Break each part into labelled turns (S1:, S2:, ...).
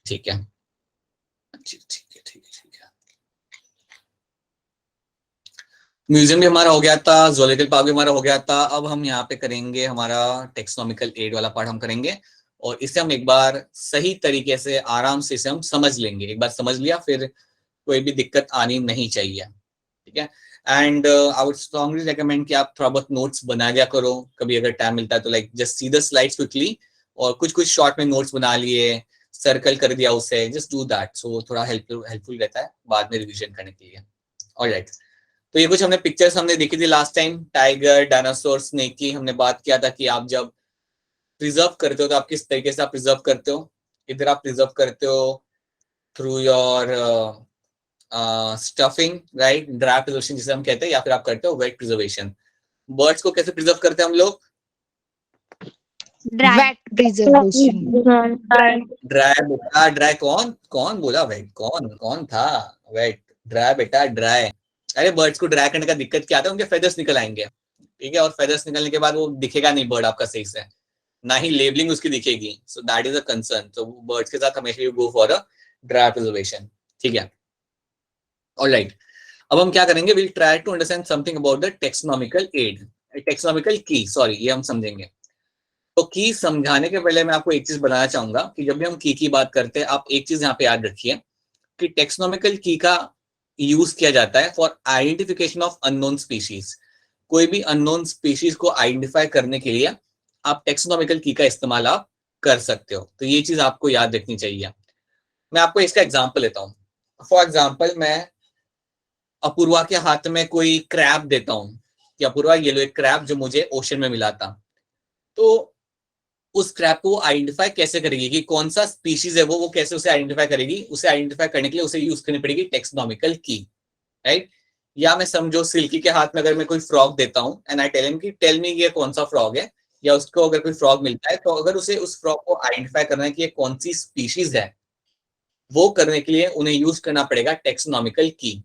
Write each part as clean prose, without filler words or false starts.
S1: ठीक है, ठीक है, ठीक है, ठीक है। म्यूजियम भी हमारा हो गया था, ज़ूलॉजिकल पार्क भी हमारा हो गया था। अब हम यहाँ पे करेंगे हमारा टेक्सोनॉमिकल एड वाला पार्ट हम करेंगे, और इसे हम एक बार सही तरीके से आराम से इसे हम समझ लेंगे। एक बार समझ लिया फिर कोई भी दिक्कत आनी नहीं चाहिए, ठीक है। And I would strongly recommend कि आप थोड़ा बहुत नोट्स बना लिया करो, कभी अगर टाइम मिलता है तो, like just see the slides quickly, और कुछ कुछ शॉर्ट में नोट्स बना लिए, सर्कल कर दिया उसे, जस्ट डू दैट। सो थोड़ा हेल्पफुल रहता है बाद में रिवीजन करने के लिए। ऑलराइट, तो ये कुछ हमने पिक्चर्स हमने देखी थी last time, tiger, dinosaur, snake की हमने बात किया था कि आप जब प्रिजर्व करते हो तो आप किस तरीके से आप प्रिजर्व करते हो। इधर आप प्रिजर्व करते हो through your stuffing, right, dry preservation जिसे हम कहते हैं, या फिर आप करते हो वेट प्रिजर्वेशन। बर्ड्स को कैसे प्रिजर्व करते हैं हम लोग?
S2: Wet preservation.
S1: ड्राई बेटा, ड्राई कौन कौन बोला? वेट कौन कौन था? वेट, ड्राई बेटा, ड्राई। अरे बर्ड्स को ड्राई करने का दिक्कत क्या आता है? उनके फेदर्स निकल आएंगे, ठीक है, और फेदर्स निकलने के बाद वो दिखेगा नहीं बर्ड आपका सही से, ना ही लेबलिंग उसकी दिखेगी। So that is a concern. तो बर्ड्स के साथ हमेशा you go for a dry preservation, ठीक है। ऑलराइट, अब हम क्या करेंगे? Will try to understand something about the taxonomical aid, taxonomical key, sorry, ये हम समझेंगे। तो की समझाने के पहले मैं आपको एक चीज बताना चाहूंगा कि जब भी हम की बात करते हैं, आप एक चीज यहाँ पे याद रखिए कि टेक्सोनॉमिकल की का यूज किया जाता है for identification of unknown species. कोई भी अननोन स्पीशीज को आइडेंटिफाई करने के लिए आप टेक्सोनॉमिकल की का इस्तेमाल आप कर सकते हो। तो ये चीज आपको याद रखनी चाहिए। मैं आपको इसका एग्जाम्पल लेता हूँ। फॉर एग्जाम्पल, मैं अपूर्वा के हाथ में कोई क्रैब देता हूँ कि अपूर्वा ये लो एक क्रैब जो मुझे ओशन में मिला था। तो उस क्रैब को आइडेंटिफाई कैसे करेगी कि कौन सा स्पीशीज है वो कैसे उसे आइडेंटिफाई करेगी? उसे आइडेंटिफाई करने के लिए उसे यूज करनी पड़ेगी टेक्सोनॉमिकल की, राइट। या मैं समझो सिल्की के हाथ में अगर मैं कोई फ्रॉग देता हूँ एंड आई टेल हिम कि टेल मी ये कौन सा फ्रॉग है, या उसको अगर कोई फ्रॉग मिलता है तो अगर उसे उस फ्रॉग को आइडेंटिफाई करना है कि ये कौन सी स्पीशीज है, वो करने के लिए उन्हें यूज करना पड़ेगा टेक्सोनॉमिकल की।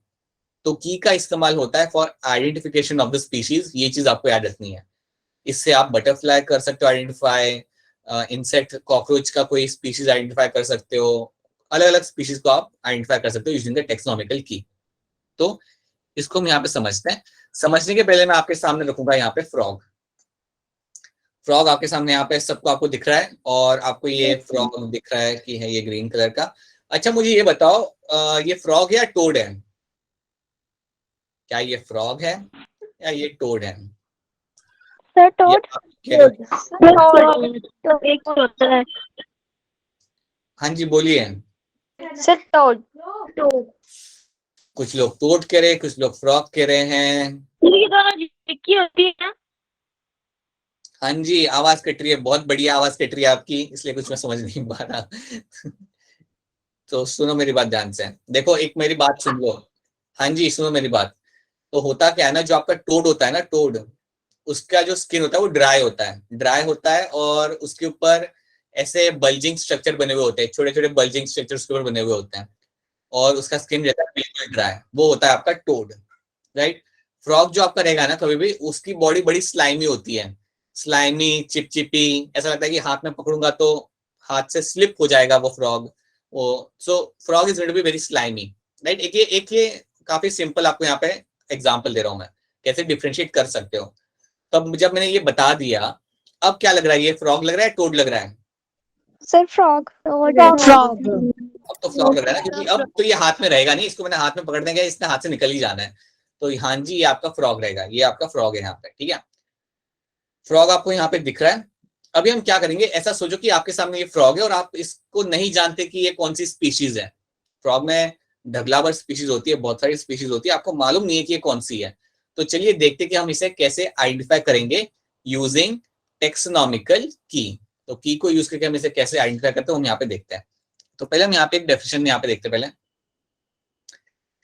S1: तो की का इस्तेमाल होता है for identification of the species, ये चीज आपको याद रखनी है। इससे आप बटरफ्लाई कर सकते हो आइडेंटिफाई, इंसेक्ट, कॉकरोच का कोई स्पीशीज आइडेंटिफाई कर सकते हो, अलग अलग स्पीशीज को आप आइडेंटिफाई कर सकते हो यूजिंग द टेक्सोनॉमिकल की। तो इसको हम यहाँ पे समझते हैं। समझने के पहले मैं आपके सामने रखूंगा यहाँ पे फ्रॉग। फ्रॉग आपके सामने यहाँ पे सबको आपको दिख रहा है, और आपको ये फ्रॉग दिख रहा है कि है ये ग्रीन कलर का। अच्छा मुझे ये बताओ, ये फ्रॉग है या टोड है? क्या ये फ्रॉग है या ये टोड है?
S3: सर
S1: ये
S3: टोड।
S1: आप कह रहे हो?
S3: एक होता है।
S1: हाँ जी बोलिए।
S3: Sir toad.
S1: कुछ लोग टोड कह रहे हैं, कुछ लोग फ्रॉग कह रहे हैं।
S3: ये दोनों एक ही होती है ना?
S1: हाँ जी, आवाज कट रही है, बहुत बढ़िया आवाज कट रही है आपकी, इसलिए कुछ मैं समझ नहीं पा रहा। तो सुनो मेरी बात ध्यान से, देखो एक मेरी बात सुन लो। हाँ जी सुनो मेरी बात। तो होता क्या है ना, जो आपका टोड होता है ना, टोड, उसका जो स्किन होता है वो ड्राई होता है, ड्राई होता है, और उसके ऊपर ऐसे बल्जिंग स्ट्रक्चर बने हुए होते हैं, छोटे छोटे बल्जिंग स्ट्रक्चर उसके ऊपर बने हुए होते हैं, और उसका स्किन रहता है बिल्कुल ड्राई, वो होता है आपका टोड, राइट। फ्रॉग जो आपका रहेगा ना, कभी भी उसकी बॉडी बड़ी स्लाइमी होती है, स्लाइमी, चिपचिपी, ऐसा लगता है कि हाथ में पकड़ूंगा तो हाथ से स्लिप हो जाएगा वो फ्रॉग। वो so frog is going to be very slimy, right. एक ये काफी सिंपल आपको यहाँ पे एग्जांपल दे रहा हूं मैं, कैसे डिफ्रेंशिएट कर सकते हो। तब जब मैंने ये बता दिया, अब क्या लग रहा है? ये फ्रॉग लग रहा है, टोड लग रहा है?
S3: Sir frog.
S2: फ्रॉग।
S1: अब तो फ्रॉग लग रहा है ना, क्योंकि अब तो ये हाथ में रहेगा नहीं, इसको मैंने हाथ में पकड़ने गया, इसने हाथ से निकल ही जाना है। तो हाँ जी, ये आपका फ्रॉग रहेगा, ये आपका फ्रॉग है यहाँ पे, ठीक है। फ्रॉग आपको यहाँ पे दिख रहा है। अभी हम क्या करेंगे, ऐसा सोचो कि आपके सामने ये फ्रॉग है और आप इसको नहीं जानते कि ये कौन सी स्पीशीज है। फ्रॉग में ढगलावर स्पीशीज होती है, बहुत सारी स्पीशीज होती है, आपको मालूम नहीं है कि ये कौन सी है। तो चलिए देखते कि हम इसे कैसे आइडेंटिफाई करेंगे यूजिंग टेक्सोनॉमिकल की। तो की को यूज करके हम इसे कैसे आइडेंटिफाई करते हैं, हम यहाँ पे देखते हैं। तो पहले हम यहाँ पे एक डेफिनेशन यहाँ पे देखते हैं। पहले,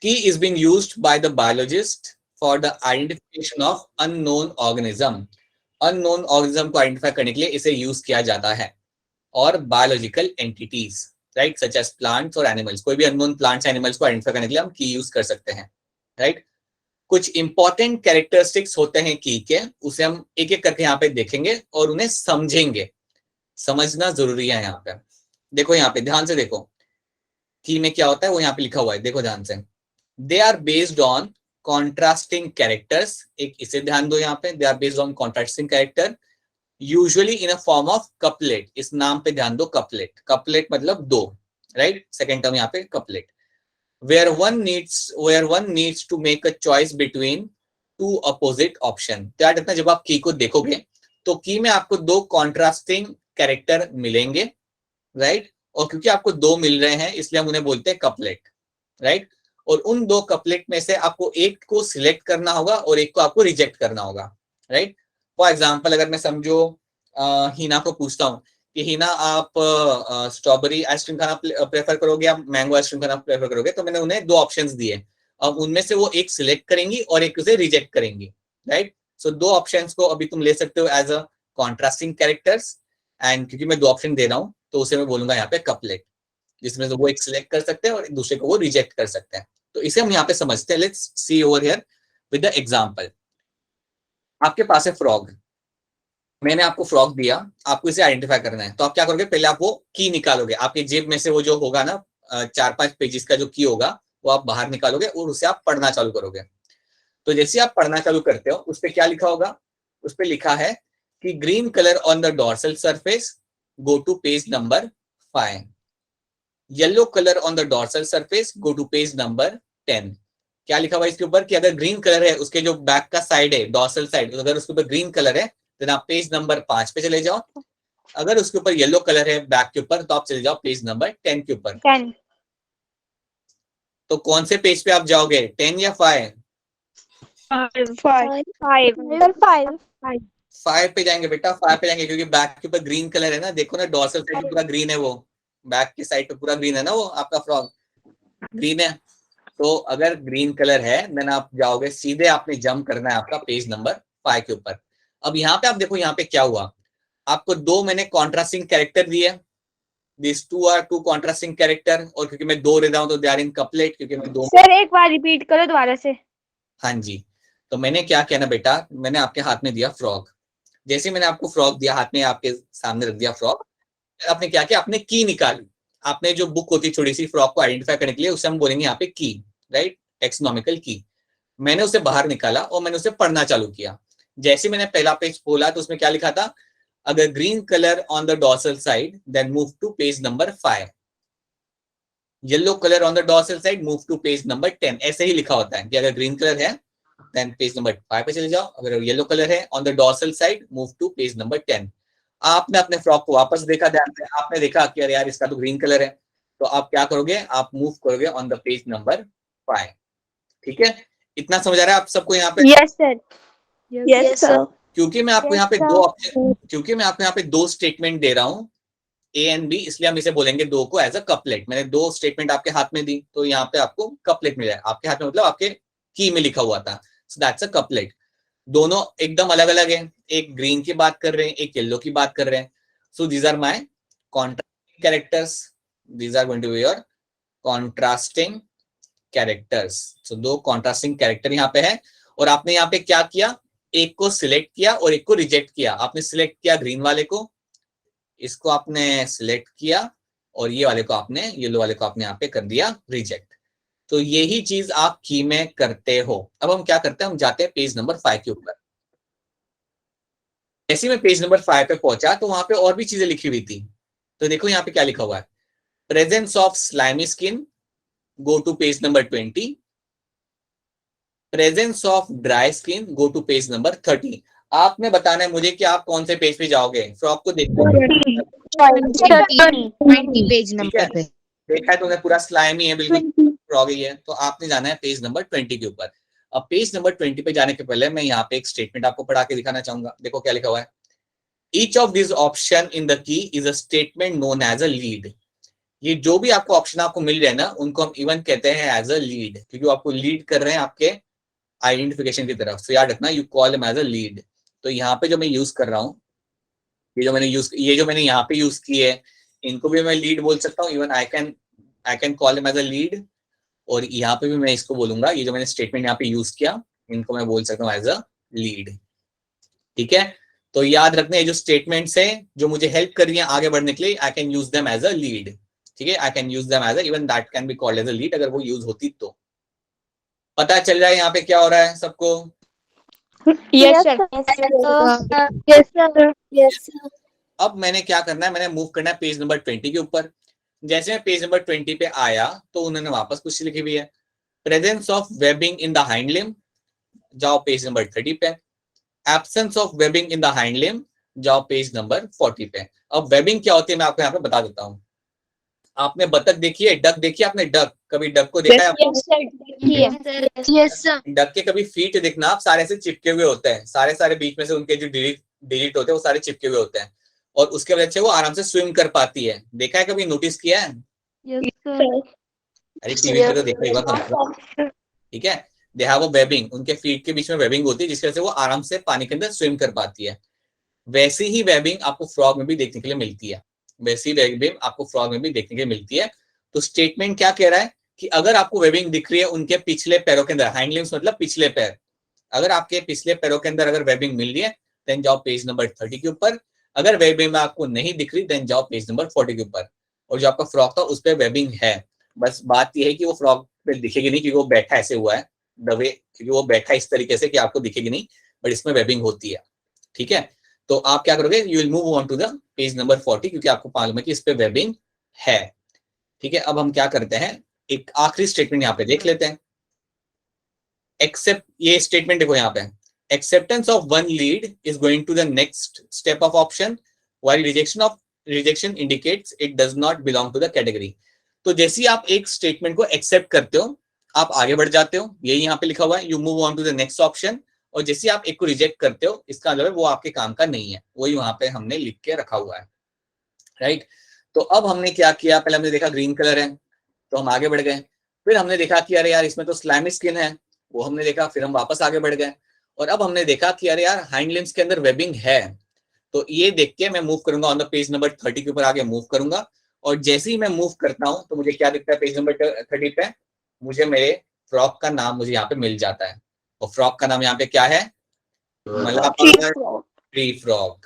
S1: key is being used by the biologist for the identification of unknown organism। Unknown organism को आइडेंटिफाई करने के लिए इसे यूज किया जाता है। और biological entities, right, such as plants और एनिमल्स, कोई भी अननोन प्लांट्स एनिमल्स को आइडेंटिफाई करने के लिए हम की यूज कर सकते हैं, राइट। कुछ इंपॉर्टेंट कैरेक्टरिस्टिक्स होते हैं की के, उसे हम एक एक करके यहाँ पे देखेंगे और उन्हें समझेंगे। समझना जरूरी है यहाँ पे। देखो यहाँ पे ध्यान से देखो, की में क्या होता है वो यहाँ पे लिखा हुआ है, देखो ध्यान से, they are based on contrasting characters, एक इसे ध्यान दो यहाँ पे, they are based on contrasting character usually in a form of couplet, इस नाम पे ध्यान दो, कपलेट, कपलेट मतलब दो, राइट, सेकंड टर्म यहाँ पे couplet, where one needs to make a choice between two opposite option। तो याद रखना जब आप की को देखोगे तो की में आपको दो कॉन्ट्रास्टिंग कैरेक्टर मिलेंगे, राइट, और क्योंकि आपको दो मिल रहे हैं इसलिए हम उन्हें बोलते हैं कपलेट, राइट, और उन दो कपलेट में से आपको एक को सिलेक्ट करना होगा और एक को आपको रिजेक्ट करना होगा, राइट। फॉर एग्जाम्पल अगर मैं समझो हीना को पूछता हूँ कि हीना आप स्ट्रॉबेरी आइसक्रीम खाना प्रेफर करोगे या मैंगो आइसक्रीम खाना प्रेफर करोगे, तो मैंने उन्हें दो ऑप्शंस दिए, अब उनमें से वो एक सिलेक्ट करेंगी और एक उसे रिजेक्ट करेंगी, राइट। सो दो ऑप्शंस को अभी तुम ले सकते हो as a contrasting characters, and क्योंकि मैं दो ऑप्शन दे रहा हूँ तो उसे मैं बोलूंगा यहाँ पे कपलेट, जिसमें से वो एक सिलेक्ट कर सकते हैं और दूसरे को वो रिजेक्ट कर सकते हैं। तो इसे हम यहाँ पे समझते हैं। Let's see over here with the example. आपके पास है फ्रॉग, मैंने आपको फ्रॉग दिया, आपको इसे आइडेंटिफाई करना है, तो आप क्या करोगे, पहले आप वो की निकालोगे, आपकी जेब में से वो जो होगा ना 4-5 पेजेस का जो की होगा वो आप बाहर निकालोगे और उसे आप पढ़ना चालू करोगे। तो जैसे आप पढ़ना चालू करते हो उस पर क्या लिखा होगा, उस पर लिखा है कि green colour on the dorsal surface, go to page number 5, yellow colour on the dorsal surface, go to page number 10। क्या लिखा हुआ है इसके ऊपर कि अगर ग्रीन कलर है उसके जो बैक का साइड है, डॉर्सल साइड, अगर उसके ऊपर ग्रीन कलर है तो आप पेज नंबर 5 पे चले जाओ, अगर उसके ऊपर येलो कलर है बैक के ऊपर तो आप चले जाओ पेज नंबर 10 के ऊपर।
S3: 10
S1: तो कौन से पेज पे आप जाओगे, 10 या 5? 5 पे जाएंगे बेटा, 5 पे जाएंगे, क्योंकि बैक के ऊपर ग्रीन कलर है ना, देखो ना डॉर्सल साइड पे पूरा ग्रीन है, वो बैक की साइड पे पूरा ग्रीन है ना, वो आपका फ्रॉग ग्रीन है। तो अगर ग्रीन कलर है देन आप जाओगे सीधे, आपने जंप करना है आपका पेज नंबर 5 के ऊपर। अब यहाँ पे आप देखो यहाँ पे क्या हुआ, आपको दो मैंने कॉन्ट्रास्टिंग कैरेक्टर दिए, this two are two contrasting character, और क्योंकि मैं दो ले रहा हूँ तो दे आर इन कपलेट, क्योंकि मैं दो।
S3: सर एक बार रिपीट करो दोबारा से।
S1: हाँ जी, तो मैंने क्या किया ना बेटा, मैंने आपके हाथ में दिया फ्रॉग, जैसे मैंने आपको फ्रॉग दिया हाथ में, आपके सामने रख दिया फ्रॉग, आपने क्या किया, आपने की निकाली, आपने जो बुक होती है छोटी सी फ्रॉग को आइडेंटिफाई करने के लिए, उसे हम बोलेंगे यहाँ पे की, राइट, टेक्सोनॉमिकल की। मैंने उसे बाहर निकाला और मैंने उसे पढ़ना चालू किया। जैसे मैंने पहला पेज खोला तो उसमें क्या लिखा था, अगर green colour on the dorsal side then move to page number 5, yellow colour on the dorsal side move to page number 10। ऐसे ही लिखा होता है कि अगर ग्रीन कलर है देन पेज नंबर 5 पे चले जाओ, अगर येलो कलर है on the dorsal side move to page number 10। आपने अपने फ्रॉक को वापस देखा ध्यान से, आपने देखा कि अरे यार इसका तो ग्रीन कलर है, तो आप क्या करोगे, आप मूव करोगे ऑन द पेज नंबर 5। ठीक है, इतना समझ आ रहा है आप सबको यहाँ पे?
S3: Yes sir, yes sir.
S1: क्योंकि मैं आपको यहाँ पे दो ऑप्शन, क्योंकि मैं आपको यहाँ पे दो स्टेटमेंट दे रहा हूँ ए एंड बी, इसलिए हम इसे बोलेंगे दो को एज अ कपलेट। मैंने दो स्टेटमेंट आपके हाथ में दी तो यहाँ पे आपको कपलेट मिला है, आपके हाथ में मतलब आपके की में लिखा हुआ था, सो दैट्स अ कपलेट। दोनों एकदम अलग अलग है, एक ग्रीन की बात कर रहे हैं, एक येलो की बात कर रहे हैं। So these are my contrasting characters, these are going to be your contrasting characters. So दो कॉन्ट्रास्टिंग कैरेक्टर यहाँ पे है, और आपने यहाँ पे क्या किया, एक को सिलेक्ट किया और एक को रिजेक्ट किया। आपने सिलेक्ट किया ग्रीन वाले को, इसको आपने सिलेक्ट किया, और ये वाले को आपने, येलो वाले को आपने यहाँ पे कर दिया रिजेक्ट। तो यही चीज आप की में करते हो। अब हम क्या करते हैं, हम जाते हैं पेज नंबर 5 के ऊपर। जैसे मैं पेज नंबर 5 पे पहुंचा तो वहां पे और भी चीजें लिखी हुई थी। तो देखो यहाँ पे क्या लिखा हुआ है, presence of slimy skin, go to page number 20, presence of dry skin, go to page number 30। आपने बताना है मुझे कि आप कौन से पेज पे जाओगे, फ्रॉक को देखते
S2: 20 पेज नंबर पे।
S1: देखा है तो पूरा स्लाइमी है, बिल्कुल फ्रॉग ही है, तो आपने जाना है पेज नंबर 20 के ऊपर। अब पेज नंबर 20 पे जाने के पहले मैं यहाँ पे एक स्टेटमेंट आपको पढ़ा के दिखाना चाहूंगा। देखो क्या लिखा हुआ है, each of this option in the key is a statement known as a lead. ये जो भी आपको ऑप्शन आपको मिल रहे हैं ना, उनको हम इवन कहते हैं एज अ लीड, क्योंकि वो आपको लीड कर रहे हैं आपके आइडेंटिफिकेशन की तरफ। सो याद रखना, you call him as a lead. तो यहाँ पे जो मैं यूज कर रहा हूँ, ये जो मैंने यहाँ पे यूज की है, इनको भी मैं लीड बोल सकता हूँ। Even I can call him as a lead, और यहाँ पे भी मैं इसको बोलूंगा, ये जो मैंने स्टेटमेंट यहाँ पे यूज किया, इनको मैं बोल सकता हूँ एज अ लीड। ठीक है, तो याद रखना ये जो स्टेटमेंट्स है जो मुझे हेल्प कर रही है आगे बढ़ने के लिए, I can use them as a lead. ठीक है, I can use them as even that can be called as a lead अगर वो यूज होती तो। पता चल रहा है यहाँ पे क्या हो रहा है सबको?
S3: Yes sir.
S2: Yes,
S3: yes sir.
S1: अब मैंने क्या करना है, मैंने मूव करना है पेज नंबर 20 के ऊपर। जैसे मैं पेज नंबर 20 पे आया तो उन्होंने वापस कुछ लिखी हुई है, presence of webbing in the hind limb, जाओ पेज नंबर 30 पे। Absence of webbing in the hind limb, जाओ पेज नंबर 40 पे। अब वेबिंग क्या होती है मैं आपको यहाँ पे बता देता हूँ। आपने बतख देखी है, डक देखी है आपने? डक, कभी डक को देखा है?
S3: Yes sir.
S2: yes, sir.
S1: Duck के कभी फीट देखना आप, सारे से चिपके हुए होते हैं, सारे बीच में से उनके जो डिलीट होते हैं वो सारे चिपके हुए होते हैं, और उसके वजह से वो आराम से स्विम कर पाती है। देखा है कभी, नोटिस किया है?
S3: Yes sir.
S1: अरे टीवी पे तो देखा ही होगा। ठीक है, दे हैव अ वेबिंग, उनके फीट के बीच में वेबिंग होती है जिसकी वजह से वो आराम से पानी के अंदर स्विम कर पाती है। वैसी ही वेबिंग आपको फ्रॉग में भी देखने के लिए मिलती है, वैसी वेबिंग आपको फ्रॉग में भी देखने के लिए मिलती है। तो स्टेटमेंट क्या कह रहा है कि अगर आपको वेबिंग दिख रही है उनके पिछले पैरों के अंदर, हाइंड लिम्स मतलब पिछले पैर, अगर आपके पिछले पैरों के अंदर अगर वेबिंग मिल रही है देन जाओ पेज नंबर 30 के ऊपर। अगर वेबिंग में आपको नहीं दिख रही देन जाओ पेज नंबर 40 के ऊपर। और जो आपका फ्रॉग था उस पर वेबिंग है, बस बात यह है कि वो फ्रॉग पे दिखेगी नहीं क्योंकि वो बैठा ऐसे हुआ है द वे, क्योंकि वो बैठा इस तरीके से कि आपको दिखेगी नहीं, बट इसमें वेबिंग होती है। ठीक है, तो आप क्या करोगे, you will move on to the page number 40 क्योंकि आपको मालूम है कि इस पे वेबिंग है। ठीक है, अब हम क्या करते हैं, एक आखिरी स्टेटमेंट यहाँ पे देख लेते हैं। एक्सेप्ट, ये स्टेटमेंट देखो यहाँ पे, acceptance of one lead is going to the next step of option while rejection indicates it does not belong to the category. तो जैसे ही आप एक स्टेटमेंट को एक्सेप्ट करते हो आप आगे बढ़ जाते हो, यही यहाँ पे लिखा हुआ है, you move on to the next option. और जैसे ही आप एक को रिजेक्ट करते हो इसका मतलब है वो आपके काम का नहीं है, वही वहां पे हमने लिख के रखा हुआ है। राइट, तो अब हमने क्या किया, पहले हमने देखा ग्रीन कलर है तो हम आगे बढ़ गए, फिर हमने देखा कि अरे यार इसमें तो स्लैमी स्किन है, वो हमने देखा, फिर हम वापस आगे बढ़ गए, और अब हमने देखा कि अरे यार हाइंड लिम्स के अंदर वेबिंग है। तो ये देख के मैं मूव करूंगा ऑन द पेज नंबर 30 के ऊपर आगे मूव करूंगा, और जैसे ही मैं मूव करता हूं तो मुझे क्या दिखता है पेज नंबर 30 पे, मुझे मेरे फ्रॉक का नाम मुझे यहाँ पे मिल जाता है। और फ्रॉक का नाम यहाँ पे क्या है, Malabar tree frog,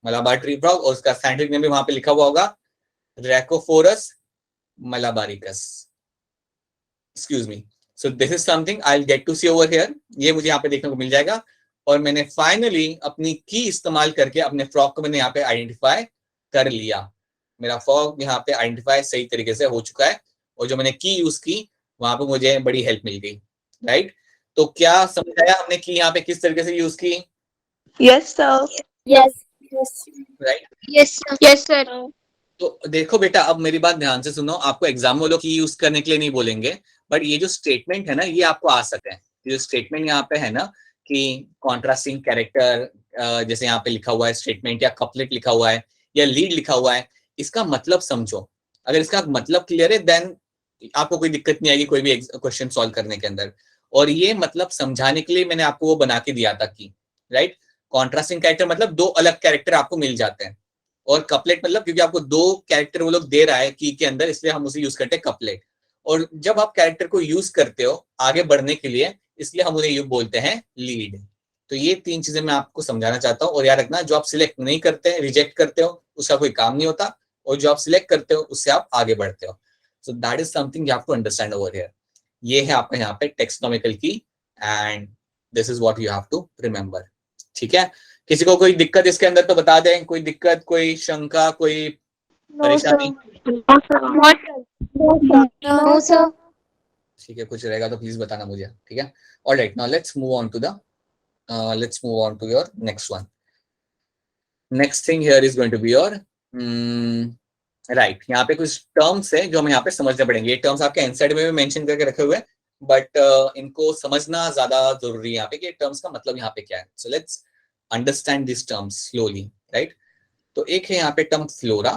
S1: Malabar tree frog, और उसका साइंटिफिक नेम भी वहां पे लिखा हुआ होगा, Rhacophorus malabaricus, excuse me. So this is something I will get to see over here, ये मुझे यहाँ पे देखने को मिल जाएगा। और मैंने फाइनली अपनी की इस्तेमाल करके अपने फ्रॉक को मैंने यहाँ पे आइडेंटिफाई कर लिया, मेरा फ्रॉक यहाँ पे आइडेंटिफाई सही तरीके से हो चुका है, और जो मैंने की यूज की वहां पे मुझे बड़ी हेल्प मिल गई। राइट, तो क्या समझ आया हमने की यहाँ पे किस तरीके से यूज की?
S3: Yes sir. Yes.
S1: Right,
S3: yes sir.
S1: तो देखो बेटा, अब मेरी बात ध्यान से सुनो, आपको एग्जाम में लोग की यूज करने के लिए नहीं बोलेंगे, बट ये जो स्टेटमेंट है ना ये आपको आ सकते हैं। जो स्टेटमेंट यहाँ पे है ना कि कॉन्ट्रास्टिंग कैरेक्टर, जैसे यहाँ पे लिखा हुआ है स्टेटमेंट, या कपलेट लिखा हुआ है, या लीड लिखा हुआ है, इसका मतलब समझो। अगर इसका मतलब क्लियर है देन आपको कोई दिक्कत नहीं आएगी कोई भी क्वेश्चन सॉल्व करने के अंदर। और ये मतलब समझाने के लिए मैंने आपको वो बना के दिया था कि राइट, कॉन्ट्रास्टिंग कैरेक्टर मतलब दो अलग कैरेक्टर आपको मिल जाते हैं, और कपलेट मतलब क्योंकि आपको दो कैरेक्टर वो लोग दे रहा है की के अंदर, इसलिए हम उसे यूज करते हैं कपलेट। और जब आप कैरेक्टर को यूज करते हो आगे बढ़ने के लिए, इसलिए हम उन्हें बोलते हैं लीड। तो ये तीन चीजें मैं आपको समझाना चाहता हूँ, और याद रखना जो आप सिलेक्ट नहीं करते, रिजेक्ट करते हो, उसका कोई काम नहीं होता, और जो आप सिलेक्ट करते हो उससे आप आगे बढ़ते हो। So that is something you have to understand over here. ये है आपका यहाँ पे taxonomical key, and this is what you have to remember. ठीक है, किसी को कोई दिक्कत इसके अंदर तो बता दें, कोई दिक्कत, कोई शंका, कोई परेशानी?
S2: No, sir.
S1: ठीक है, कुछ रहेगा तो प्लीज बताना मुझे। ठीक है, alright, now let's move on to the your next one. Next thing here is going to be your right, यहाँ पे कुछ टर्म्स है जो हमें यहाँ पे समझने पड़ेंगे। ये टर्म्स आपके एनसाइड में भी मेंशन करके रखे हुए हैं, बट इनको समझना ज्यादा जरूरी है यहाँ पे कि टर्म्स का मतलब यहाँ पे क्या है। So let's understand this terms slowly. Right, तो एक है यहाँ पे टर्म फ्लोरा,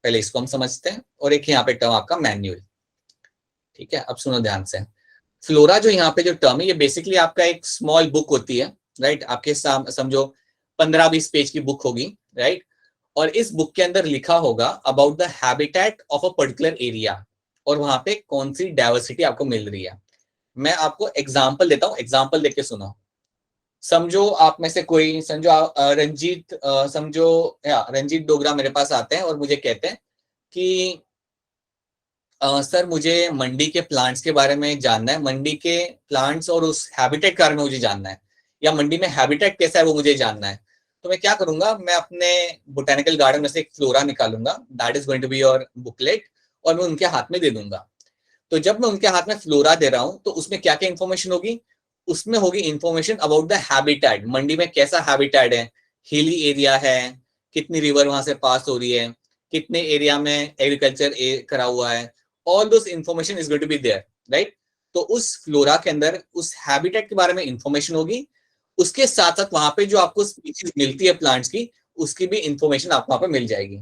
S1: पहले इसको हम समझते हैं, और एक है यहाँ पे टर्म आपका मैन्युअल। ठीक है, अब सुनो ध्यान से। फ्लोरा जो यहाँ पे जो टर्म है ये बेसिकली आपका एक स्मॉल बुक होती है। राइट, आपके समझो 15-20 पेज की बुक होगी। राइट, और इस बुक के अंदर लिखा होगा about the habitat of a particular area, और वहां पे कौन सी डाइवर्सिटी आपको मिल रही है। मैं आपको एग्जाम्पल देता हूँ, एग्जाम्पल देके सुनो। समझो आप में से कोई, समझो रंजीत, समझो रंजीत डोगरा मेरे पास आते हैं और मुझे कहते हैं कि सर मुझे मंडी के प्लांट्स के बारे में जानना है, मंडी के प्लांट्स और उस हैबिटेट के बारे में मुझे जानना है, या मंडी में हैबिटेट कैसा है वो मुझे जानना है। तो मैं क्या करूंगा, मैं अपने बोटेनिकल गार्डन में से एक फ्लोरा निकालूंगा, that is going to be your booklet, और मैं उनके हाथ में दे दूंगा। तो जब मैं उनके हाथ में फ्लोरा दे रहा हूं तो उसमें क्या क्या इंफॉर्मेशन होगी, उसमें होगी इंफॉर्मेशन अबाउट द हैबिटेट, मंडी में कैसा हैबिटेट है, हिली एरिया है, कितनी रिवर वहां से पास हो रही है, कितने एरिया में एग्रीकल्चर करा हुआ है, all those information is going to be there, right. तो उस फ्लोरा के अंदर उस हैबिटेट के बारे में इंफॉर्मेशन होगी, उसके साथ साथ वहां पे जो आपको स्पीशीज मिलती है प्लांट्स की, उसकी भी इंफॉर्मेशन आपको वहां पे मिल जाएगी।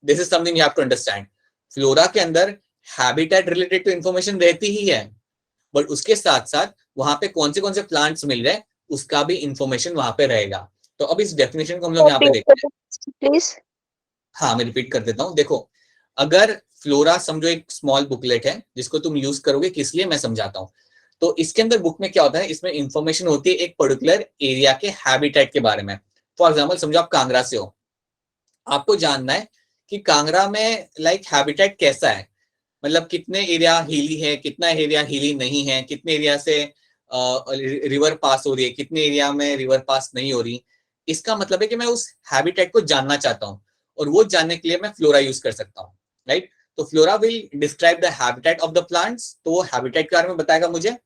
S1: This is something you have to understand. Flora के अंदर हैबिटेट रिलेटेड तो इंफॉर्मेशन रहती ही है, बट उसके साथ साथ वहां पे कौन से प्लांट्स मिल रहे हैं उसका भी इंफॉर्मेशन वहां पे रहेगा। तो अब इस डेफिनेशन को हम लोग यहाँ पे देखते हैं,
S3: प्लीज।
S1: हाँ मैं रिपीट कर देता हूँ। देखो, अगर फ्लोरा समझो एक स्मॉल बुकलेट है जिसको तुम यूज करोगे, किस लिए मैं समझाता हूँ। तो इसके अंदर बुक में क्या होता है, इसमें इंफॉर्मेशन होती है एक पर्टिकुलर एरिया के हैबिटेट के बारे में। फॉर एग्जाम्पल समझो आप कांगड़ा से हो, आपको जानना है कि कांगड़ा में लाइक हैबिटेट कैसा है, मतलब कितने एरिया हिली है, कितना एरिया हिली नहीं है, कितने एरिया से रिवर पास हो रही है, कितने एरिया में रिवर पास नहीं हो रही। इसका मतलब है कि मैं उस हैबिटेट को जानना चाहता हूँ, और वो जानने के लिए मैं फ्लोरा यूज कर सकता हूँ, राइट। तो flora will describe the habitat of the plants, तो वो हैबिटेट के बारे में बताएगा मुझे।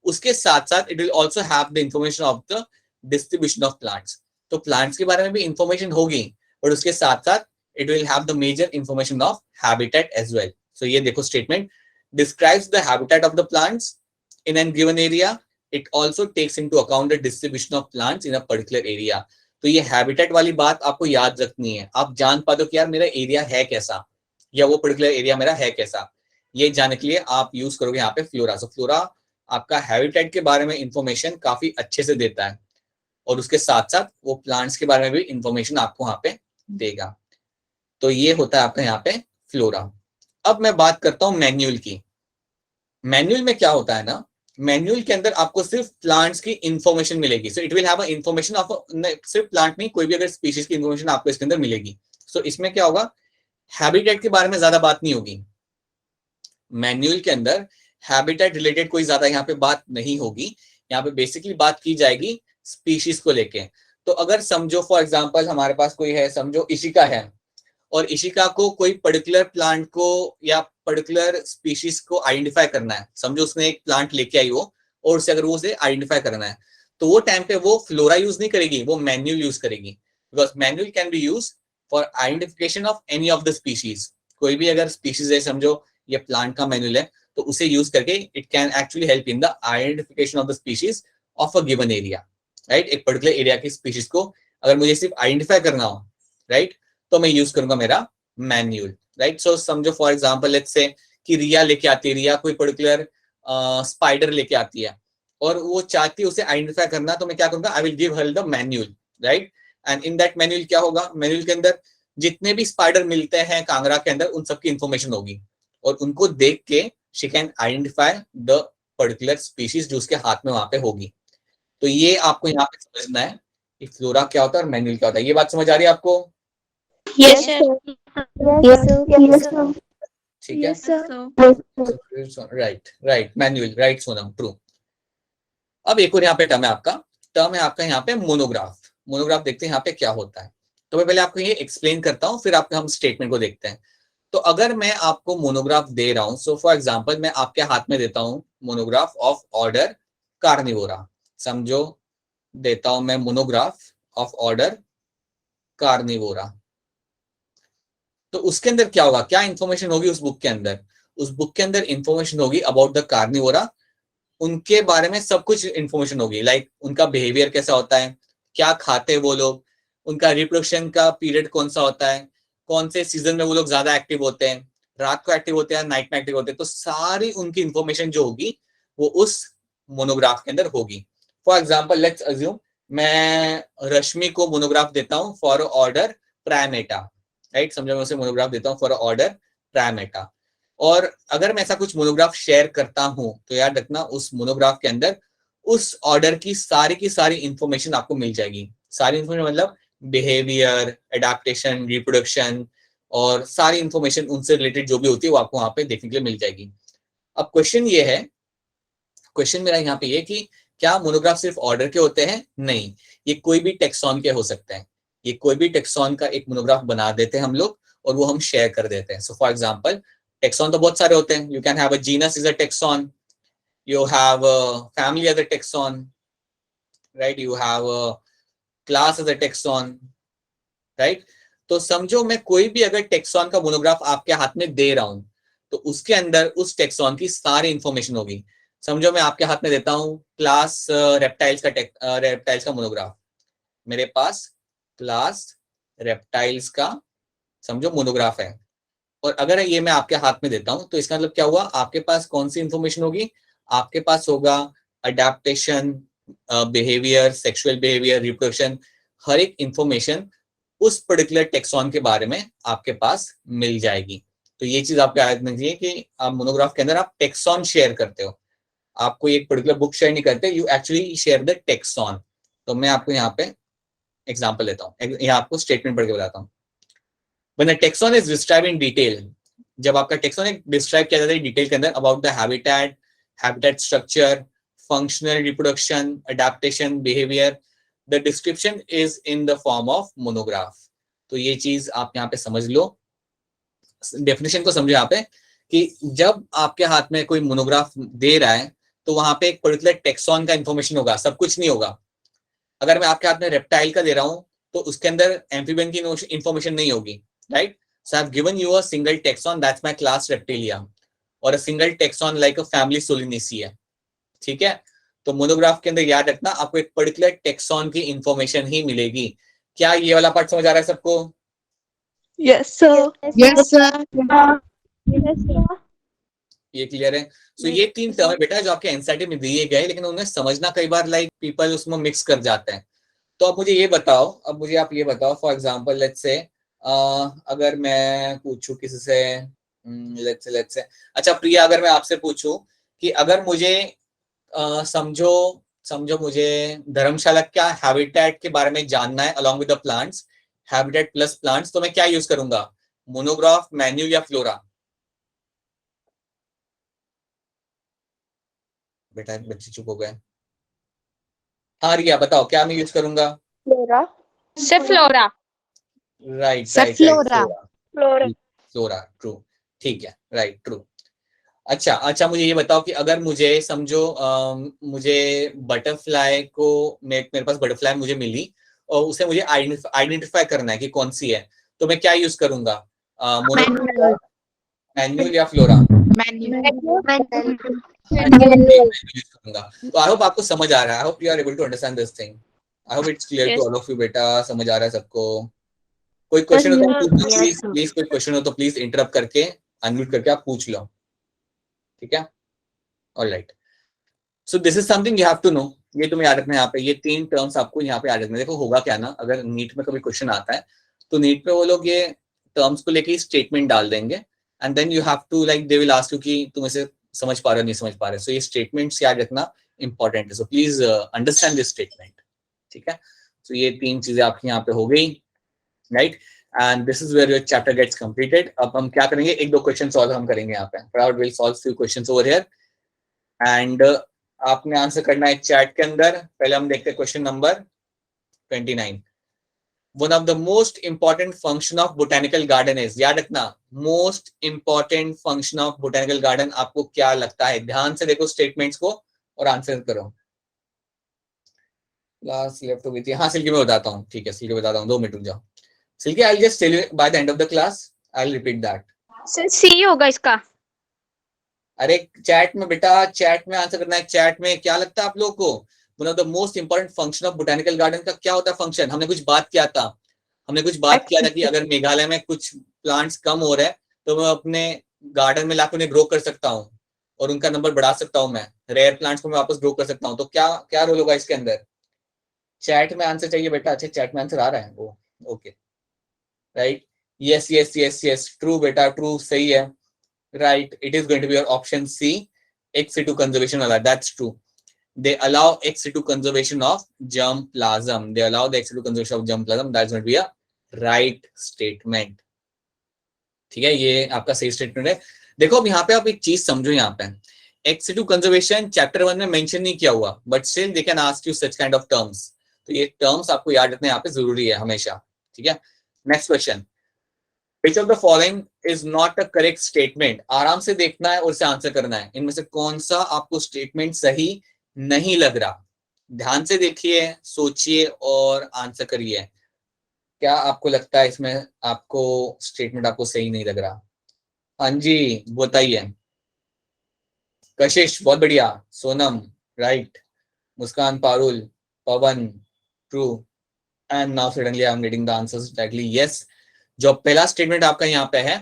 S1: उसके साथ साथ it will also have the information of the distribution of plants, तो प्लांट्स के बारे में भी इंफॉर्मेशन होगी, और उसके साथ साथ it will have the major information of habitat as well. So ये देखो statement describes the habitat of the plants in a given area. It also takes into account the distribution of plants in a particular area. तो ये habitat वाली बात आपको याद रखनी है, आप जान पाते हो कि यार मेरा एरिया है कैसा, या वो पर्टिकुलर एरिया मेरा है कैसा। ये जानने के लिए आप यूज करोगे यहाँ पे फ्लोरा। सो फ्लोरा आपका हैबिटेट के बारे में इंफॉर्मेशन काफी अच्छे से देता है, और उसके साथ साथ वो प्लांट्स के बारे में भी इंफॉर्मेशन आपको वहां पे देगा। तो ये होता है आपका यहाँ पे फ्लोरा। अब मैं बात करता हूं मैन्युअल की। मैन्युअल में क्या होता है ना, मैन्युअल के अंदर आपको सिर्फ प्लांट्स की इंफॉर्मेशन मिलेगी। So it will have a information of, सिर्फ प्लांट नहीं, कोई भी अगर स्पीशीज की इंफॉर्मेशन आपको इसके अंदर मिलेगी। सो इसमें क्या होगा, हैबिटेट के बारे में ज्यादा बात नहीं होगी मैन्युअल के अंदर, हैबिटेट रिलेटेड कोई ज्यादा यहाँ पे बात नहीं होगी। यहाँ पे बेसिकली बात की जाएगी स्पीशीज को लेके। तो अगर समझो फॉर एग्जाम्पल हमारे पास कोई है, समझो इशिका है, और इशिका को कोई पर्टिकुलर प्लांट को या पर्टिकुलर स्पीशीज को आइडेंटिफाई करना है, समझो उसने एक प्लांट लेके आई वो, और उसे अगर वो उसे आइडेंटिफाई करना है, तो वो टाइम पे वो फ्लोरा यूज नहीं करेगी, वो मैन्युअल यूज करेगी। Because manual can be use for identification of any of the species. कोई भी अगर स्पीशीज है, समझो ये प्लांट का मैन्युअल है, तो उसे यूज करके it can actually help in the identification of the species of a given area, right. एक पर्टिकुलर एरिया की स्पीशीज को अगर मुझे सिर्फ आइडेंटिफाई करना हो, राइट, तो मैं यूज करूंगा मेरा मैन्युअल, राइट। सो समझो फॉर एग्जांपल लेट्स से कि रिया लेके आती है, रिया कोई पर्टिकुलर स्पाइडर लेके आती है, और वो चाहती है उसे आइडेंटिफाई करना, तो मैं क्या करूंगा, I will give her the manual, right. And in that manual क्या होगा, मैन्युअल के अंदर जितने भी स्पाइडर मिलते हैं कांगड़ा के अंदर, उन सबकी इंफॉर्मेशन होगी, और उनको देख के she can identify the particular species जो उसके हाथ में वहां पे होगी। तो ये आपको यहाँ पे समझना है कि फ्लोरा क्या होता है और मैन्युअल क्या होता है। ये बात समझ आ रही है आपको?
S3: Yes, sir.
S2: Yes, sir.
S3: Yes, sir.
S1: ठीक है,
S3: Yes, sir.
S1: Right right, manual, right Sonam, true. अब एक और यहाँ पे टर्म है आपका यहाँ पे मोनोग्राफ। मोनोग्राफ देखते हैं यहाँ पे क्या होता है। तो मैं पहले आपको ये एक्सप्लेन करता हूँ, फिर आपको हम स्टेटमेंट को देखते हैं। तो अगर मैं आपको मोनोग्राफ दे रहा हूँ, सो फॉर एग्जाम्पल मैं आपके हाथ में देता हूँ मोनोग्राफ ऑफ ऑर्डर कार्निवोरा, समझो देता हूं मैं मोनोग्राफ ऑफ ऑर्डर कार्निवोरा। तो उसके अंदर क्या होगा, क्या इंफॉर्मेशन होगी उस बुक के अंदर, उस बुक के अंदर इंफॉर्मेशन होगी अबाउट द कार्निवोरा, उनके बारे में सब कुछ इंफॉर्मेशन होगी, लाइक उनका बिहेवियर कैसा होता है, क्या खाते हैं वो लोग, उनका रिप्रोडक्शन का पीरियड कौन सा होता है, कौन से सीजन में वो लोग ज्यादा एक्टिव होते हैं, रात को एक्टिव होते हैं, नाइट में एक्टिव होते हैं। तो सारी उनकी इंफॉर्मेशन जो होगी वो उस मोनोग्राफ के अंदर होगी। फॉर एग्जाम्पल लेट्स अज्यूम मैं रश्मि को मोनोग्राफ देता हूँ फॉर ऑर्डर प्राइमेटा, राइट, समझो मैं उसे मोनोग्राफ देता हूँ फॉर ऑर्डर प्राइमेटा। और अगर मैं ऐसा कुछ मोनोग्राफ शेयर करता हूं, तो याद रखना उस मोनोग्राफ के अंदर उस ऑर्डर की सारी इंफॉर्मेशन आपको मिल जाएगी। सारी इंफॉर्मेशन मतलब बिहेवियर, एडाप्टेशन, रिप्रोडक्शन, और सारी इंफॉर्मेशन उनसे रिलेटेड जो भी होती है वो आपको वहां पे देखने के लिए मिल जाएगी। अब क्वेश्चन ये है, क्वेश्चन मेरा यहाँ पे ये कि क्या मोनोग्राफ सिर्फ ऑर्डर के होते हैं? नहीं, ये कोई भी टेक्सॉन के हो सकते हैं। ये कोई भी टेक्सॉन का एक मोनोग्राफ बना देते हैं हम लोग और वो हम शेयर कर देते हैं। सो फॉर एग्जांपल टेक्सॉन तो बहुत सारे होते हैं। You can have a genus is a tax on, you have a family as a taxon, right? You have a class as a taxon, right? तो समझो मैं कोई भी अगर टेक्सॉन का मोनोग्राफ आपके हाथ में दे रहा हूं तो उसके अंदर उस टेक्सॉन की सारी इंफॉर्मेशन होगी। समझो मैं आपके हाथ में देता हूं क्लास रेप्टाइल्स का मोनोग्राफ। मेरे पास क्लास रेप्टाइल्स का समझो मोनोग्राफ है, और अगर ये मैं आपके हाथ में देता हूं तो इसका मतलब क्या हुआ, आपके पास कौन सी इंफॉर्मेशन होगी? आपके पास होगा adaptation, behaviour, sexual behaviour, reproduction, हर एक इंफॉर्मेशन उस पर्टिकुलर टेक्सॉन के बारे में आपके पास मिल जाएगी। तो ये चीज आपको याद रखनी चाहिए कि आप मोनोग्राफ के अंदर आप टेक्सॉन शेयर करते हो, आप कोई एक पर्टिकुलर बुक शेयर नहीं करते, you actually share the tax on. तो मैं आपको यहाँ पे एग्जाम्पल लेता हूँ, यहाँ आपको स्टेटमेंट पढ़ के बताता हूँ। When a taxon is described in detail, जब आपका टेक्सॉन एक डिस्क्राइब किया जाता है डिटेल के अंदर about the habitat structure, functional, reproduction, adaptation, behaviour, the description is in the form of monograph. तो ये चीज आप यहाँ पे समझ लो, डेफिनेशन को समझो यहाँ पे कि जब आपके हाथ में कोई मोनोग्राफ दे रहा है तो वहां पे एक पर्टिकुलर टेक्सॉन का इंफॉर्मेशन होगा, सब कुछ नहीं होगा। अगर मैं आपके हाथ में रेप्टाइल का दे रहा हूं तो उसके अंदर एम्फीबियन की इंफॉर्मेशन नहीं होगी, right? So I've given you a single taxon, that's my class Reptilia, और a single taxon like a family Solanaceae, ठीक है? तो मोनोग्राफ के अंदर याद रखना आपको एक पर्टिकुलर टेक्सॉन की इंफॉर्मेशन ही मिलेगी। क्या ये वाला पार्ट समझ आ रहा है सबको?
S3: Yes, sir.
S2: Yes, sir.
S1: ये क्लियर है? सो ये 3 टर्म है बेटा जो आपके एनसीईआरटी में दिए गए, लेकिन उन्हें समझना कई बार लाइक पीपल उसमें मिक्स कर जाते हैं। तो अब मुझे ये बताओ, आप ये बताओ फॉर एग्जांपल लेट्स से अगर मैं पूछूं किसी से, लेट्स से अच्छा प्रिया, अगर मैं आपसे पूछूं कि अगर मुझे समझो मुझे धर्मशाला क्या हैबिटेट के बारे में जानना है along with the plants, habitat plus plants, तो मैं क्या यूज करूंगा? मोनोग्राफ, मैन्यू या फ्लोरा? बेटा बच्चे चुप हो गए। हाँ रिया बताओ क्या मैं यूज करूंगा?
S2: Flora.
S3: Sir, Flora.
S1: Right
S2: Sir,
S1: right
S2: Flora.
S3: Flora.
S1: Flora, true, ठीक है, राइट, ट्रू। अच्छा मुझे ये बताओ कि अगर मुझे समझो मुझे बटरफ्लाई को मेरे पास बटरफ्लाई मुझे मिली और उसे मुझे आइडेंटिफाई करना है कि कौन सी है, तो मैं क्या यूज करूंगा?
S2: Manual.
S1: मैन्युअल या फ्लोरा?
S2: Manual.
S1: यूज करूंगा। तो आई होप आपको समझ आ रहा है, I hope you are able to understand this thing, I hope it's clear to
S3: Yes.
S1: All of you. बेटा समझ आ रहा है सबको? कोई क्वेश्चन हो तो
S2: Yes,
S1: प्लीज
S2: sir.
S1: प्लीज कोई क्वेश्चन हो तो प्लीज इंटरप्ट करके अनम्यूट करके आप पूछ लो, ठीक है? Alright, so this is something you have to know. ये तुम्हें याद रखना है, यहाँ पे ये 3 टर्म्स आपको यहाँ पे याद रखना है। देखो होगा क्या ना, अगर नीट में कभी क्वेश्चन आता है तो नीट में वो लोग ये टर्म्स को लेके स्टेटमेंट डाल देंगे and then you have to like they will ask you कि तुम इसे समझ पा रहे हो नहीं समझ पा रहे। सो ये स्टेटमेंट्स याद रखना इंपॉर्टेंट है, so please understand this statement, ठीक है? सो ये 3 चीजें आपकी यहाँ पे हो गई, right? And this is where your chapter gets completed. अब हम क्या करेंगे, 1-2 क्वेश्चन सॉल्व हम करेंगे यहाँ पे। Proud will solve few questions over here and आपने आंसर करना है चैट के अंदर। पहले हम देखते हैं question number 29। One of the most important function of botanical garden is, याद रखना most important function of botanical garden आपको क्या लगता है? ध्यान से देखो स्टेटमेंट्स को और आंसर करो। क्लास लेफ्ट हो गई थी, हाँ सिल्की मैं बताता हूँ, ठीक है सिल्की बताता हूँ, 2 मिनट रुक जाओ Silky, I will just tell you by the end of the class, I will repeat that.
S3: Sir, C होगा इसका.
S1: अरे चैट में बेटा, चैट में आंसर करना है। चैट में क्या लगता है आप लोगों को one of the most important function of botanical garden का क्या होता है? फंक्शन हमने कुछ बात किया था, कि अगर मेघालय में कुछ प्लांट्स कम हो रहे हैं तो मैं अपने गार्डन में लाकर उन्हें ग्रो कर सकता हूँ और उनका नंबर बढ़ा सकता हूँ, मैं रेयर प्लांट्स को मैं वापस ग्रो कर सकता हूँ। तो क्या क्या रोल होगा इसके अंदर? चैट में आंसर चाहिए बेटा। अच्छा चैट में आंसर आ रहा है वो, okay right, yes yes yes yes, true बेटा, ट्रू सही है, right, it is going to be your option C, ex situ conservation wala, that's true, they allow ex situ conservation of germplasm, they allow the ex situ conservation of germplasm, that's going to be a right statement, ठीक है, ये आपका सही statement है। देखो अब यहाँ पे आप एक चीज समझो, यहाँ पे एक्स2 कंजर्वेशन चैप्टर 1 में मेंशन नहीं किया हुआ, but still they can ask you such kind of terms. तो ये टर्म्स आपको याद रखना यहाँ पे जरूरी है हमेशा। ठीक है, next question, which of the following is not a correct statement. आराम से देखना है और इसे आंसर करना है, इनमें से कौन सा आपको स्टेटमेंट सही नहीं लग रहा। ध्यान से देखिए, सोचिए और आंसर करिए। क्या आपको लगता है इसमें आपको स्टेटमेंट आपको सही नहीं लग रहा? हाँ जी बताइए। कशिश बहुत बढ़िया, Sonam right, Muskan, Parul, Pawan true, and now suddenly I am reading the answers directly. Yes, जो पहला स्टेटमेंट आपका यहाँ पे है,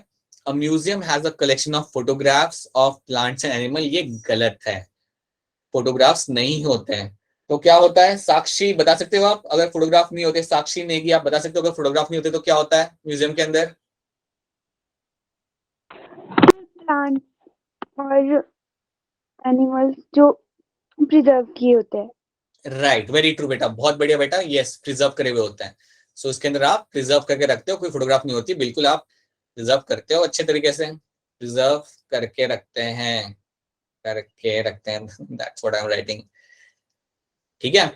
S1: a museum has a collection of photographs of plants and animal, ये गलत है। फोटोग्राफ्स नहीं होते हैं। तो क्या होता है? साक्षी बता सकते हो आप? अगर फोटोग्राफ नहीं होते, साक्षी नेगी आप बता सकते हो अगर फोटोग्राफ नहीं होते तो क्या होता है म्यूजियम के अंदर?
S2: प्लांट और एनिमल्स जो प्रिजर्व किए होते हैं।
S1: राइट, वेरी ट्रू बेटा, बहुत बढ़िया बेटा। यस, प्रिजर्व करे हुए होते हैं। सो इसके अंदर आप प्रिजर्व करके रखते हो, कोई फोटोग्राफ नहीं होती, बिल्कुल आप प्रिजर्व करते हो अच्छे तरीके से, प्रिजर्व करके रखते हैं, करके रखते हैं। That's what I am writing. ठीक है,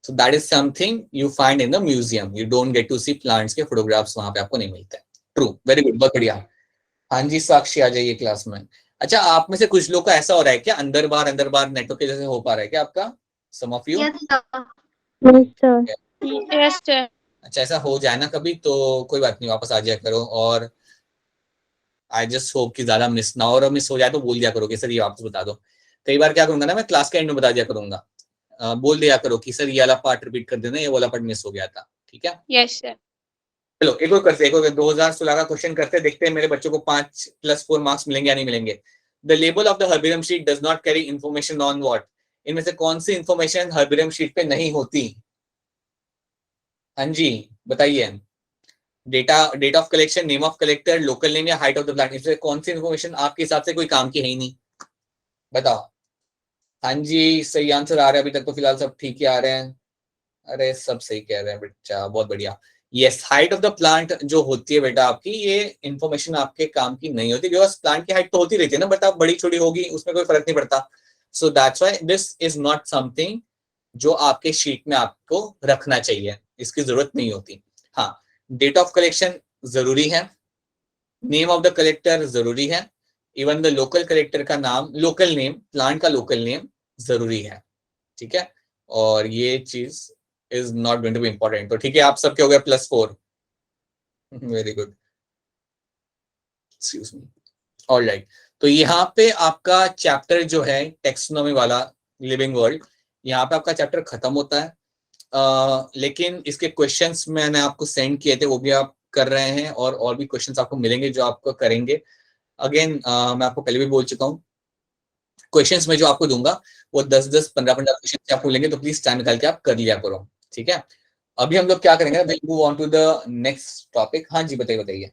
S1: so that is something you find in the museum, you don't get to see plants के फोटोग्राफ्स, वहां पे आपको नहीं मिलते। ट्रू, वेरी गुड, बहुत बढ़िया। हाँ जी साक्षी आ जाइए क्लास में। अच्छा, आप में से कुछ लोग का ऐसा हो रहा है क्या, अंदर बाहर नेटवर्क के जैसे हो पा रहा है क्या आपका? Some of you?
S2: Yes sir.
S3: Yes, sir.
S1: अच्छा, ऐसा हो जाए ना कभी तो कोई बात नहीं, वापस आ जाया करो। और आई जस्ट होप कि ज्यादा मिस ना हो, और मिस हो जाए तो बोल दिया करो कि सर ये वापस बता दो। कई बार क्या करूंगा ना, मैं क्लास के एंड में बता दिया करूंगा, बोल दिया करो कि सर ये वाला पार्ट रिपीट कर देना, ये वाला पार्ट मिस हो गया था। ठीक है,
S3: Yes, sir.
S1: चलो एक और करते हैं, एक और 2016 का क्वेश्चन करते हैं, देखते हैं मेरे बच्चों को 5+4 मार्क्स मिलेंगे या नहीं मिलेंगे। The label of the herbarium sheet does not carry information on what. इनमें से कौन सी इन्फॉर्मेशन हर्बेरियम शीट पे नहीं होती? हाँ जी बताइए। Date of collection, name of collector, local name या हाइट ऑफ द प्लांट, इसमें कौन सी इन्फॉर्मेशन आपके हिसाब से कोई काम की है ही नहीं? बताओ। हाँ जी सही आंसर आ रहा है, अभी तक तो फिलहाल सब ठीक ही आ रहे हैं। अरे सब सही कह रहे हैं बच्चा, बहुत बढ़िया। Yes, height of the plant जो होती है बेटा आपकी, ये इन्फॉर्मेशन आपके काम की नहीं होती, बिकॉज प्लांट की हाइट तो होती रहती है ना, बट आप बड़ी छोटी होगी उसमें कोई फर्क नहीं पड़ता। So that's why this is not something जो आपके शीट में आपको रखना चाहिए, इसकी जरूरत नहीं होती। हाँ, डेट ऑफ कलेक्शन जरूरी है, नेम ऑफ द कलेक्टर जरूरी है, इवन द लोकल कलेक्टर का नाम, लोकल नेम, प्लांट का लोकल नेम जरूरी है। ठीक है, और ये चीज is not going to be important. तो ठीक है, आप सबके हो गए +4, very good, excuse me. Alright, तो यहाँ पे आपका चैप्टर जो है टेक्सोनॉमी वाला, लिविंग वर्ल्ड, यहाँ पे आपका चैप्टर खत्म होता है। लेकिन इसके क्वेश्चंस मैंने आपको सेंड किए थे, वो भी आप कर रहे हैं, और भी क्वेश्चंस आपको मिलेंगे जो आपको करेंगे। अगेन मैं आपको पहले भी बोल चुका हूँ, क्वेश्चंस में जो आपको दूंगा वो 10-10, 15-15 क्वेश्चन आपको मिलेंगे, तो प्लीज टाइम निकाल के आप कर लिया करो। ठीक है, अभी हम लोग क्या करेंगे, will move on to the next topic. हाँ जी बताइए बताइए।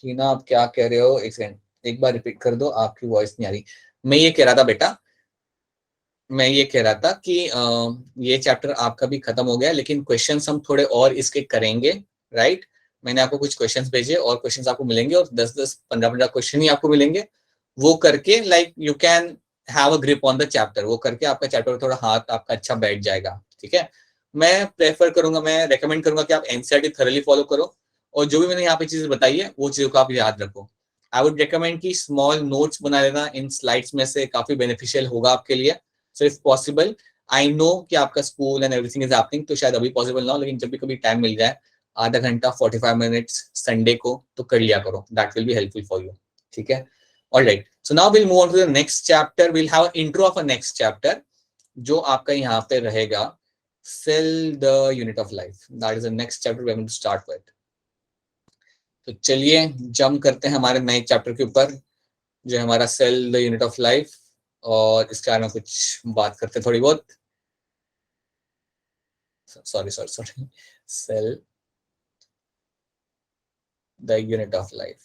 S1: हिना आप क्या कह रहे हो? एक सेकंड, एक बार रिपीट कर दो, आपकी वॉइस नहीं आ रही। मैं ये कह रहा था बेटा, मैं ये कह रहा था कि ये चैप्टर आपका भी खत्म हो गया, लेकिन क्वेश्चंस हम थोड़े और इसके करेंगे। राइट, मैंने आपको कुछ क्वेश्चंस भेजे और क्वेश्चंस आपको मिलेंगे, और 10-10, 15-15 क्वेश्चन ही आपको मिलेंगे। वो करके like you can have a grip on the chapter, वो करके आपका चैप्टर थोड़ा हाथ आपका अच्छा बैठ जाएगा। ठीक है, मैं प्रेफर करूंगा, मैं रेकमेंड करूंगा कि आप एनसीईआरटी थॉरली फॉलो करो, और जो भी मैंने यहाँ पे चीजें बताई है वो चीजों को आप याद रखो। आई वुड रिकमेंड कि स्मॉल नोट्स बना लेना इन स्लाइड्स में से, काफी बेनिफिशियल होगा आपके लिए। So if possible, I know कि आपका school and everything is happening, तो शायद अभी पॉसिबल ना हो, लेकिन जब भी कभी टाइम मिल जाए, आधा घंटा 45 मिनट्स संडे को, तो कर लिया करो, that will be helpful for you. ठीक है, alright, so now will move on to the next chapter, will have intro of a next chapter, जो आपका यहाँ पे रहेगा cell the unit of life, that is the next chapter we are going to start with. तो चलिए jump करते हैं हमारे नए चैप्टर के ऊपर, जो है हमारा cell the unit of life, और इसके बारे में कुछ बात करते हैं थोड़ी बहुत। Sorry, cell the unit of life.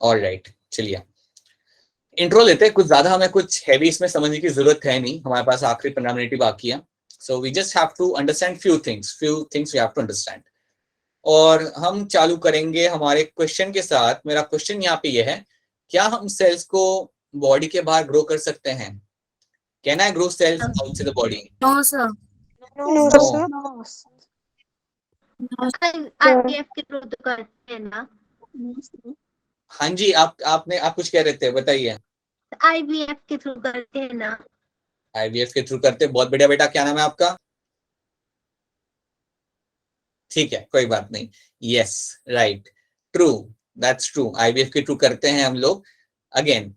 S1: Alright, चलिए इंट्रो लेते हैं। कुछ ज्यादा हमें कुछ हैवी इसमें समझने की जरूरत है नहीं, हमारे पास आखिरी 15 मिनट ही बाकी है। So we just have to understand few things we have to understand. और हम चालू करेंगे हमारे क्वेश्चन के साथ. मेरा क्वेश्चन यहाँ पे ये है, क्या हम सेल्स को बॉडी के बाहर ग्रो कर सकते हैं? Can I grow cells outside the body?
S4: No, sir.
S2: No,
S1: No.
S2: sir.
S4: IVF के थ्रू तो करते हैं ना.
S1: हाँ जी, आप कुछ कह रहे थे, बताइए.
S4: IVF के थ्रू करते हैं ना.
S1: आईवीएफ के थ्रू करते. बहुत बढ़िया बेटा, क्या नाम है आपका? ठीक है, कोई बात नहीं. Yes, right, true, that's true. IVF के थ्रू करते हैं हम लोग. अगेन,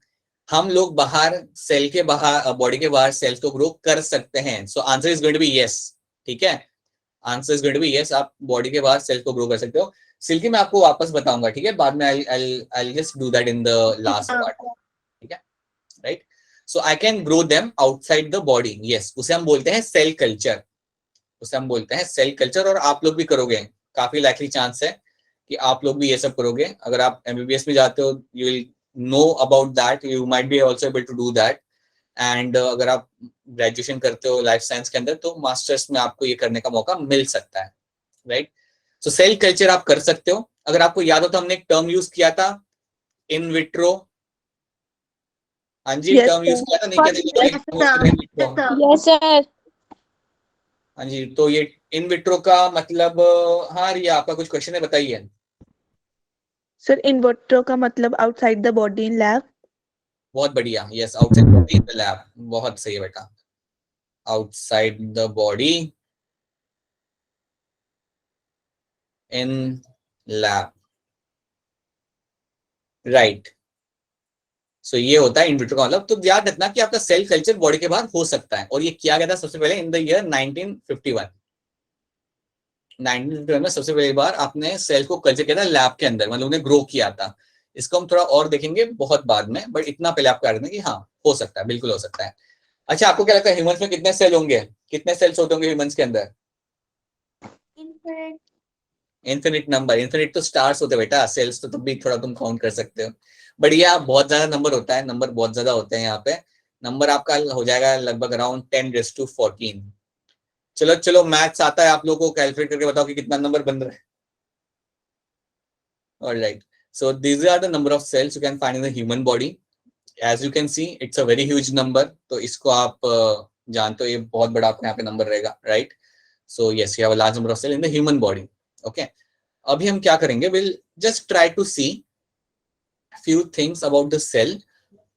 S1: हम लोग बाहर सेल के बाहर, बॉडी के बाहर सेल्स को ग्रो कर सकते हैं. So answer is going to be yes. ठीक है, answer is going to be yes. आप बॉडी के बाहर सेल्स को ग्रो कर सकते हो. सिल्की, मैं आपको वापस बताऊंगा, ठीक है, बाद में. I just do that in the last part. ठीक है, right. So I can grow them outside the body. Yes, उसे हम बोलते हैं सेल कल्चर. और आप लोग भी करोगे. काफी लाइकली चांस है कि आप लोग भी ये सब करोगे. अगर आप एमबीबीएस में जाते हो, you will know about that. You might be also able to do that. And अगर आप ग्रेजुएशन करते हो लाइफ साइंस के अंदर, तो मास्टर्स में आपको ये करने का मौका मिल सकता है, राइट. सो सेल कल्चर आप कर सकते हो. अगर आपको याद हो तो हमने एक टर्म यूज किया था, इन विट्रो. हाँ जी, टर्म यूज किया था, नहीं कहते?
S3: Yes, sir.
S1: हाँ जी, तो ये इन विट्रो का मतलब, हाँ रिया, आपका कुछ क्वेश्चन है, बताइए.
S5: सर, इन विट्रो का मतलब outside the body in lab.
S1: बहुत बढ़िया. Yes, outside body in the lab. बहुत सही है बेटा, outside the body in lab, right. So ये होता है इन विट्रो का मतलब. तो याद रखना कि आपका सेल कल्चर बॉडी के बाहर हो सकता है. और ये किया गया था सबसे पहले इन द ईयर 1951. 1951 में सबसे पहली बार आपने सेल को कल्चर किया था लैब के अंदर, मतलब उन्हें ग्रो किया था. इसको हम थोड़ा और देखेंगे बहुत बाद में, बट इतना पहले आपको याद रखना कि हाँ, हो सकता है, बिल्कुल हो सकता है. अच्छा, आपको क्या लगता है ह्यूमंस में कितने सेल होंगे? कितने सेल्स होते होंगे ह्यूमंस के अंदर? Infinite number. इन्फिनिट तो स्टार्स होते बेटा, सेल्स तो तब भी थोड़ा तुम काउंट कर सकते हो. बढ़िया, बहुत ज्यादा नंबर होता है. नंबर बहुत ज्यादा होते हैं यहाँ पे. नंबर आपका हो जाएगा लगभग अराउंड 10⁻14. चलो मैथ्स आता है आप लोगों को, कैलकुलेट करके बताओ कि कितना नंबर बन रहा है. Alright, so these are the number of cells you can find in the human body. As you can see, it's a very huge number. तो इसको आप जानते हो, ये बहुत बड़ा अपने यहाँ पे नंबर रहेगा, right. So yes, you have a large number of cells in the human body. Okay. अभी हम क्या करेंगे, we'll just try to see few things about the cell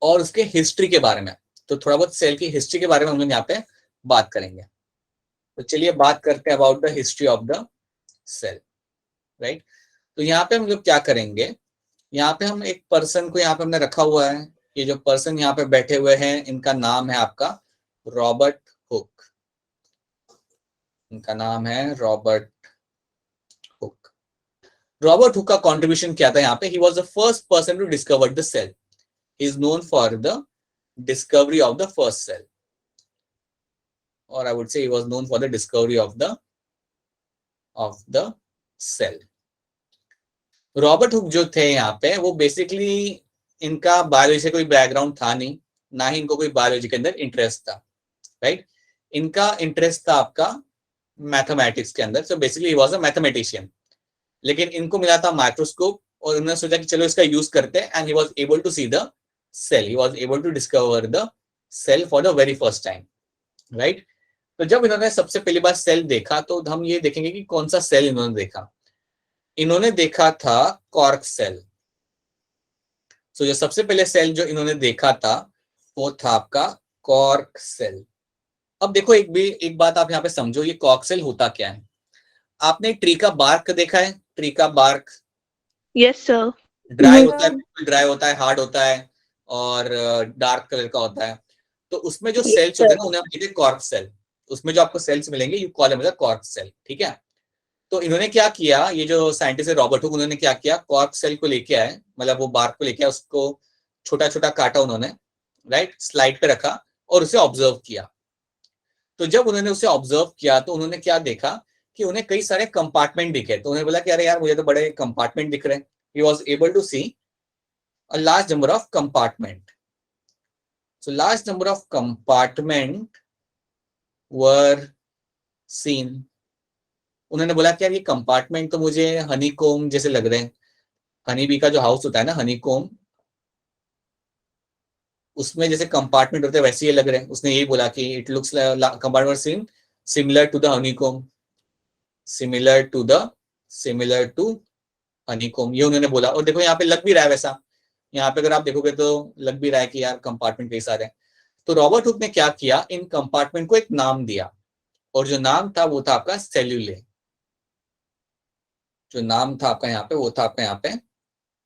S1: और उसके हिस्ट्री के बारे में. तो थोड़ा बहुत सेल की हिस्ट्री के बारे में हम लोग यहाँ पे बात करेंगे. तो चलिए बात करते हैं about the history of the cell, right. तो यहाँ पे हम लोग क्या करेंगे, यहाँ पे हम एक पर्सन को यहाँ पे हमने रखा हुआ है. ये जो पर्सन यहाँ पे बैठे हुए हैं, इनका नाम है आपका रॉबर्ट हुक. इनका नाम है रॉबर्ट हुक. रॉबर्ट हुक का कंट्रीब्यूशन क्या था यहाँ पे? He was the first person to discover the cell. He is known for the discovery of the first cell, or I would say he was known for the discovery of the cell. Robert Hooke जो थे यहाँ पे, वो basically इनका biology से कोई background था नहीं, ना ही इनको कोई बायोलॉजी के अंदर इंटरेस्ट था, राइट. इनका इंटरेस्ट था आपका मैथमेटिक्स के अंदर. So basically he was a mathematician. लेकिन इनको मिला था माइक्रोस्कोप और उन्होंने सोचा कि चलो इसका यूज करते हैं. And he was able to see the cell. He was able to discover the cell for the very first time, right? तो जब इन्होंने सबसे पहली बार सेल देखा, तो हम ये देखेंगे कि कौन सा सेल इन्होंने देखा. इन्होंने देखा था कॉर्क सेल. सो जो सबसे पहले सेल जो इन्होंने देखा था, वो था आपका कॉर्क सेल. अब देखो, एक बात आप यहाँ पे समझो, ये कॉर्क सेल होता क्या है. आपने ट्री का बार्क देखा है? ट्री का बार्क
S5: यस सर.
S1: ड्राई होता है, ड्राई होता है, हार्ड होता है और डार्क कलर का होता है. तो उसमें जो सेल्स होते हैं ना, उन्हें हम कहते हैं कॉर्क सेल. उसमें जो आपको सेल्स मिलेंगे, you call them cork cell, ठीक है. तो इन्होंने क्या किया, ये जो साइंटिस्ट है रॉबर्ट हुक, उन्होंने क्या किया, कॉर्क सेल को लेके आए, मतलब वो बार्क को लेके आए, उसको छोटा छोटा काटा उन्होंने, राइट, स्लाइड पे रखा और उसे ऑब्जर्व किया. तो जब उन्होंने उसे ऑब्जर्व किया, तो उन्होंने क्या देखा कि उन्हें कई सारे कंपार्टमेंट दिखे. तो उन्हें बोला कि अरे यार, मुझे तो बड़े कंपार्टमेंट दिख रहे हैं. He was able to see a large number of compartment. So large number of compartment were seen. उन्होंने बोला कि यार ये कंपार्टमेंट तो मुझे हनीकॉम्ब जैसे लग रहे हैं, हनी बी का जो हाउस होता है ना हनीकॉम्ब, उसमें जैसे कंपार्टमेंट होते हैं वैसे ये लग रहे हैं। उसने यही बोला कि it looks compartment seen similar to the honeycomb, similar to honeycomb, ये उन्होंने बोला। और देखो यहाँ पे लग भी रहा है वैसा, यहाँ पे अगर आप देखोगे तो लग भी रहा है कि यार कंपार्टमेंट कई सारे हैं। तो रॉबर्ट हुक ने क्या किया, इन कंपार्टमेंट को एक नाम दिया, और जो नाम था वो था आपका सेल्यूले। जो नाम था आपका यहाँ पे वो था आपका यहाँ पे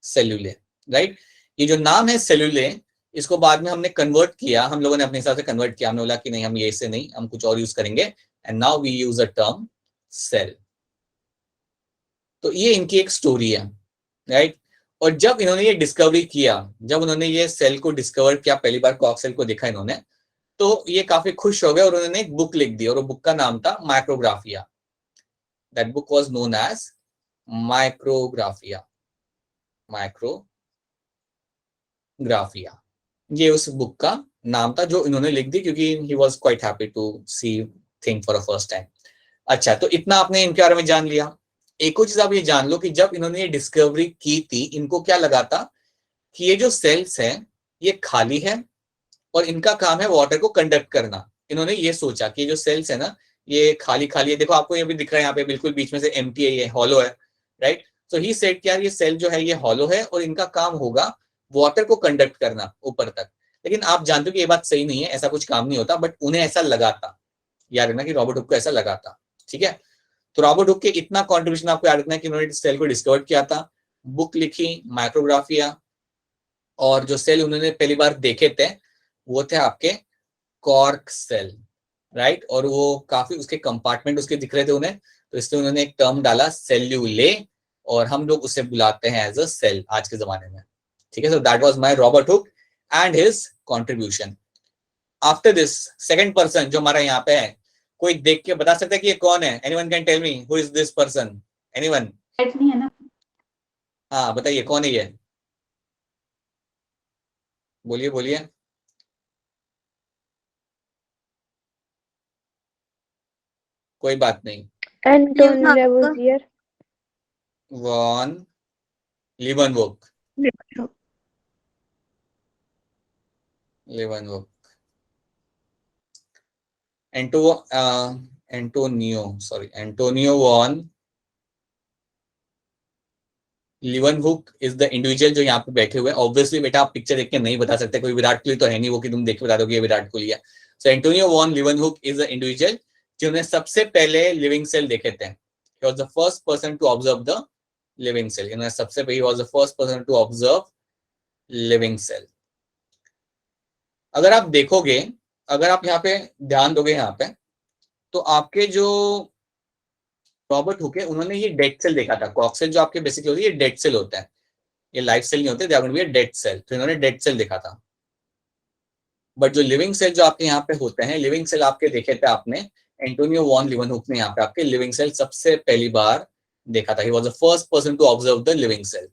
S1: सेल्यूले, राइट। ये जो नाम है सेल्यूले, इसको बाद में हमने कन्वर्ट किया, हम लोगों ने अपने हिसाब से कन्वर्ट किया। हमने बोला कि नहीं, हम ये से नहीं, हम कुछ और यूज करेंगे, and now we use a term cell. तो ये इनकी एक स्टोरी है, राइट। और जब इन्होंने ये डिस्कवरी किया, जब उन्होंने ये सेल को डिस्कवर किया, पहली बार कॉक सेल को देखा इन्होंने, तो ये काफी खुश हो गए और उन्होंने एक बुक लिख दी, और वो बुक का नाम था Micrographia. That book was known as Micrographia, Micrographia, ये उस बुक का नाम था जो इन्होंने लिख दी, क्योंकि he was quite happy to see thing for a first time. अच्छा, तो इतना आपने इनके बारे में जान लिया। एक और चीज आप ये जान लो कि जब इन्होंने ये डिस्कवरी की थी, इनको क्या लगा था कि ये जो सेल्स हैं ये खाली है और इनका काम है वाटर को कंडक्ट करना। इन्होंने ये सोचा कि जो सेल्स है ना ये खाली खाली है, देखो आपको ये भी दिख रहा है यहाँ पे, बिल्कुल बीच में से एम्प्टी है, ये हॉलो है, राइट। सो ही सेड कि यार ये सेल जो है ये हॉलो है और इनका काम होगा वाटर को कंडक्ट करना ऊपर तक। लेकिन आप जानते हो कि ये बात सही नहीं है, ऐसा कुछ काम नहीं होता, बट उन्हें ऐसा लगा था। याद रखना कि रॉबर्ट हुक को ऐसा लगा था, ठीक है। तो रॉबर्ट हुक के इतना कॉन्ट्रीब्यूशन आपको याद रखना है कि उन्होंने सेल को डिस्कवर किया था, बुक लिखी माइक्रोग्राफिया, और जो सेल उन्होंने पहली बार देखे थे वो थे आपके कॉर्क सेल, राइट। और वो काफी उसके कंपार्टमेंट उसके दिख रहे थे उन्हें, तो इसलिए उन्होंने एक टर्म डाला सेल्यूले, और हम लोग उसे बुलाते हैं एज अ सेल आज के जमाने में, ठीक है। So that was my Robert Hooke and his contribution. After this second person जो हमारा यहाँ पे है, कोई देख के बता सकता है कि ये कौन है? Anyone can tell me who is this person? Anyone?
S6: नहीं है ना?
S1: हाँ बताइए कौन है ये, बोलिए बोलिए। कोई बात नहीं।
S2: Anton
S4: Leeuwenhoek.
S2: Lavoisier.
S1: Van Leeuwenhoek, Leeuwenhoek. Antonio van Leeuwenhoek is the individual जो यहाँ पे बैठे हुए हैं। ऑब्वियसली बेटा आप पिक्चर देख के नहीं बता सकते, कोई विराट कोहली तो है नहीं वो कि तुम देख के बता दोगे ये विराट कोहली है। So Antonio van Leeuwenhoek is the individual जिन्होंने सबसे पहले लिविंग सेल देखे थे। He was the first person to observe the living cell. इन्होंने सबसे पहले was the first person to observe living cell. अगर आप देखोगे, अगर आप यहाँ पे ध्यान दोगे यहाँ पे, तो आपके जो रॉबर्ट हुक है उन्होंने ये डेड सेल देखा था। कॉक सेल जो आपके बेसिकली होती है ये डेड सेल होता है, ये लाइफ सेल नहीं होते, they are going to be a dead cell. तो इन्होंने डेड सेल देखा था। बट जो लिविंग सेल जो आपके यहाँ पे होते हैं, लिविंग सेल आपके देखे थे आपने, एंटोनियो वॉन लीवनहुक ने यहाँ पे आपके लिविंग सेल सबसे पहली बार देखा था। He was the first person to observe the living cell.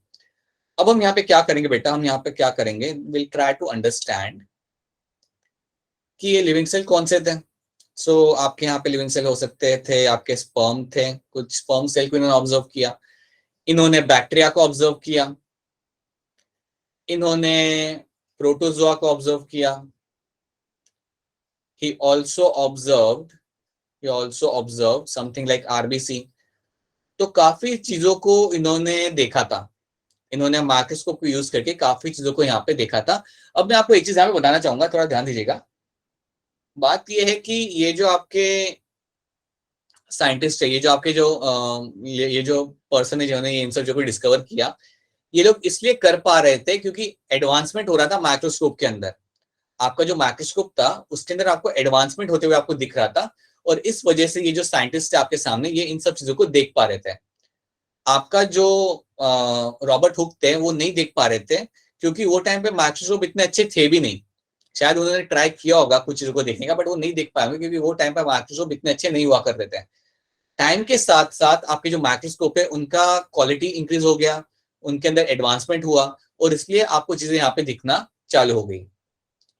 S1: अब हम यहाँ पे क्या करेंगे बेटा, हम यहाँ पे क्या करेंगे, विल ट्राई टू अंडरस्टैंड कि ये लिविंग सेल कौन से थे। सो आपके यहाँ पे लिविंग सेल हो सकते थे, आपके स्पर्म थे, कुछ स्पर्म सेल को इन्होंने ऑब्जर्व किया, इन्होंने बैक्टीरिया को ऑब्जर्व किया, इन्होंने प्रोटोजोआ को ऑब्जर्व किया। He also observed something like RBC। तो काफी चीजों को इन्होंने देखा था, इन्होंने माइक्रोस्कोप को यूज करके काफी चीजों को यहाँ पे देखा था। अब मैं आपको एक चीज यहाँ पे बताना चाहूंगा, थोड़ा ध्यान दीजिएगा। बात यह है कि ये जो आपके साइंटिस्ट है, ये जो आपके जो ये जो पर्सन है जिन्होंने ये इन सब जो डिस्कवर किया, ये लोग इसलिए कर पा रहे थे क्योंकि एडवांसमेंट हो रहा था माइक्रोस्कोप के अंदर। आपका जो माइक्रोस्कोप था उसके अंदर आपको एडवांसमेंट होते हुए आपको दिख रहा था, और इस वजह से ये जो साइंटिस्ट है आपके सामने ये इन सब चीजों को देख पा रहे थे। आपका जो रॉबर्ट हुक थे वो नहीं देख पा रहे थे क्योंकि वो टाइम पे माइक्रोस्कोप इतने अच्छे थे भी नहीं। शायद उन्होंने ट्राई किया होगा कुछ चीजों को देखने का, बट वो नहीं देख पाएंगे क्योंकि वो टाइम पे माइक्रोस्कोप इतने अच्छे नहीं हुआ करते थे। टाइम के साथ साथ आपके जो माइक्रोस्कोप है उनका क्वालिटी इंक्रीज हो गया, उनके अंदर एडवांसमेंट हुआ, और इसलिए आपको चीजें यहाँ पे दिखना चालू हो गई,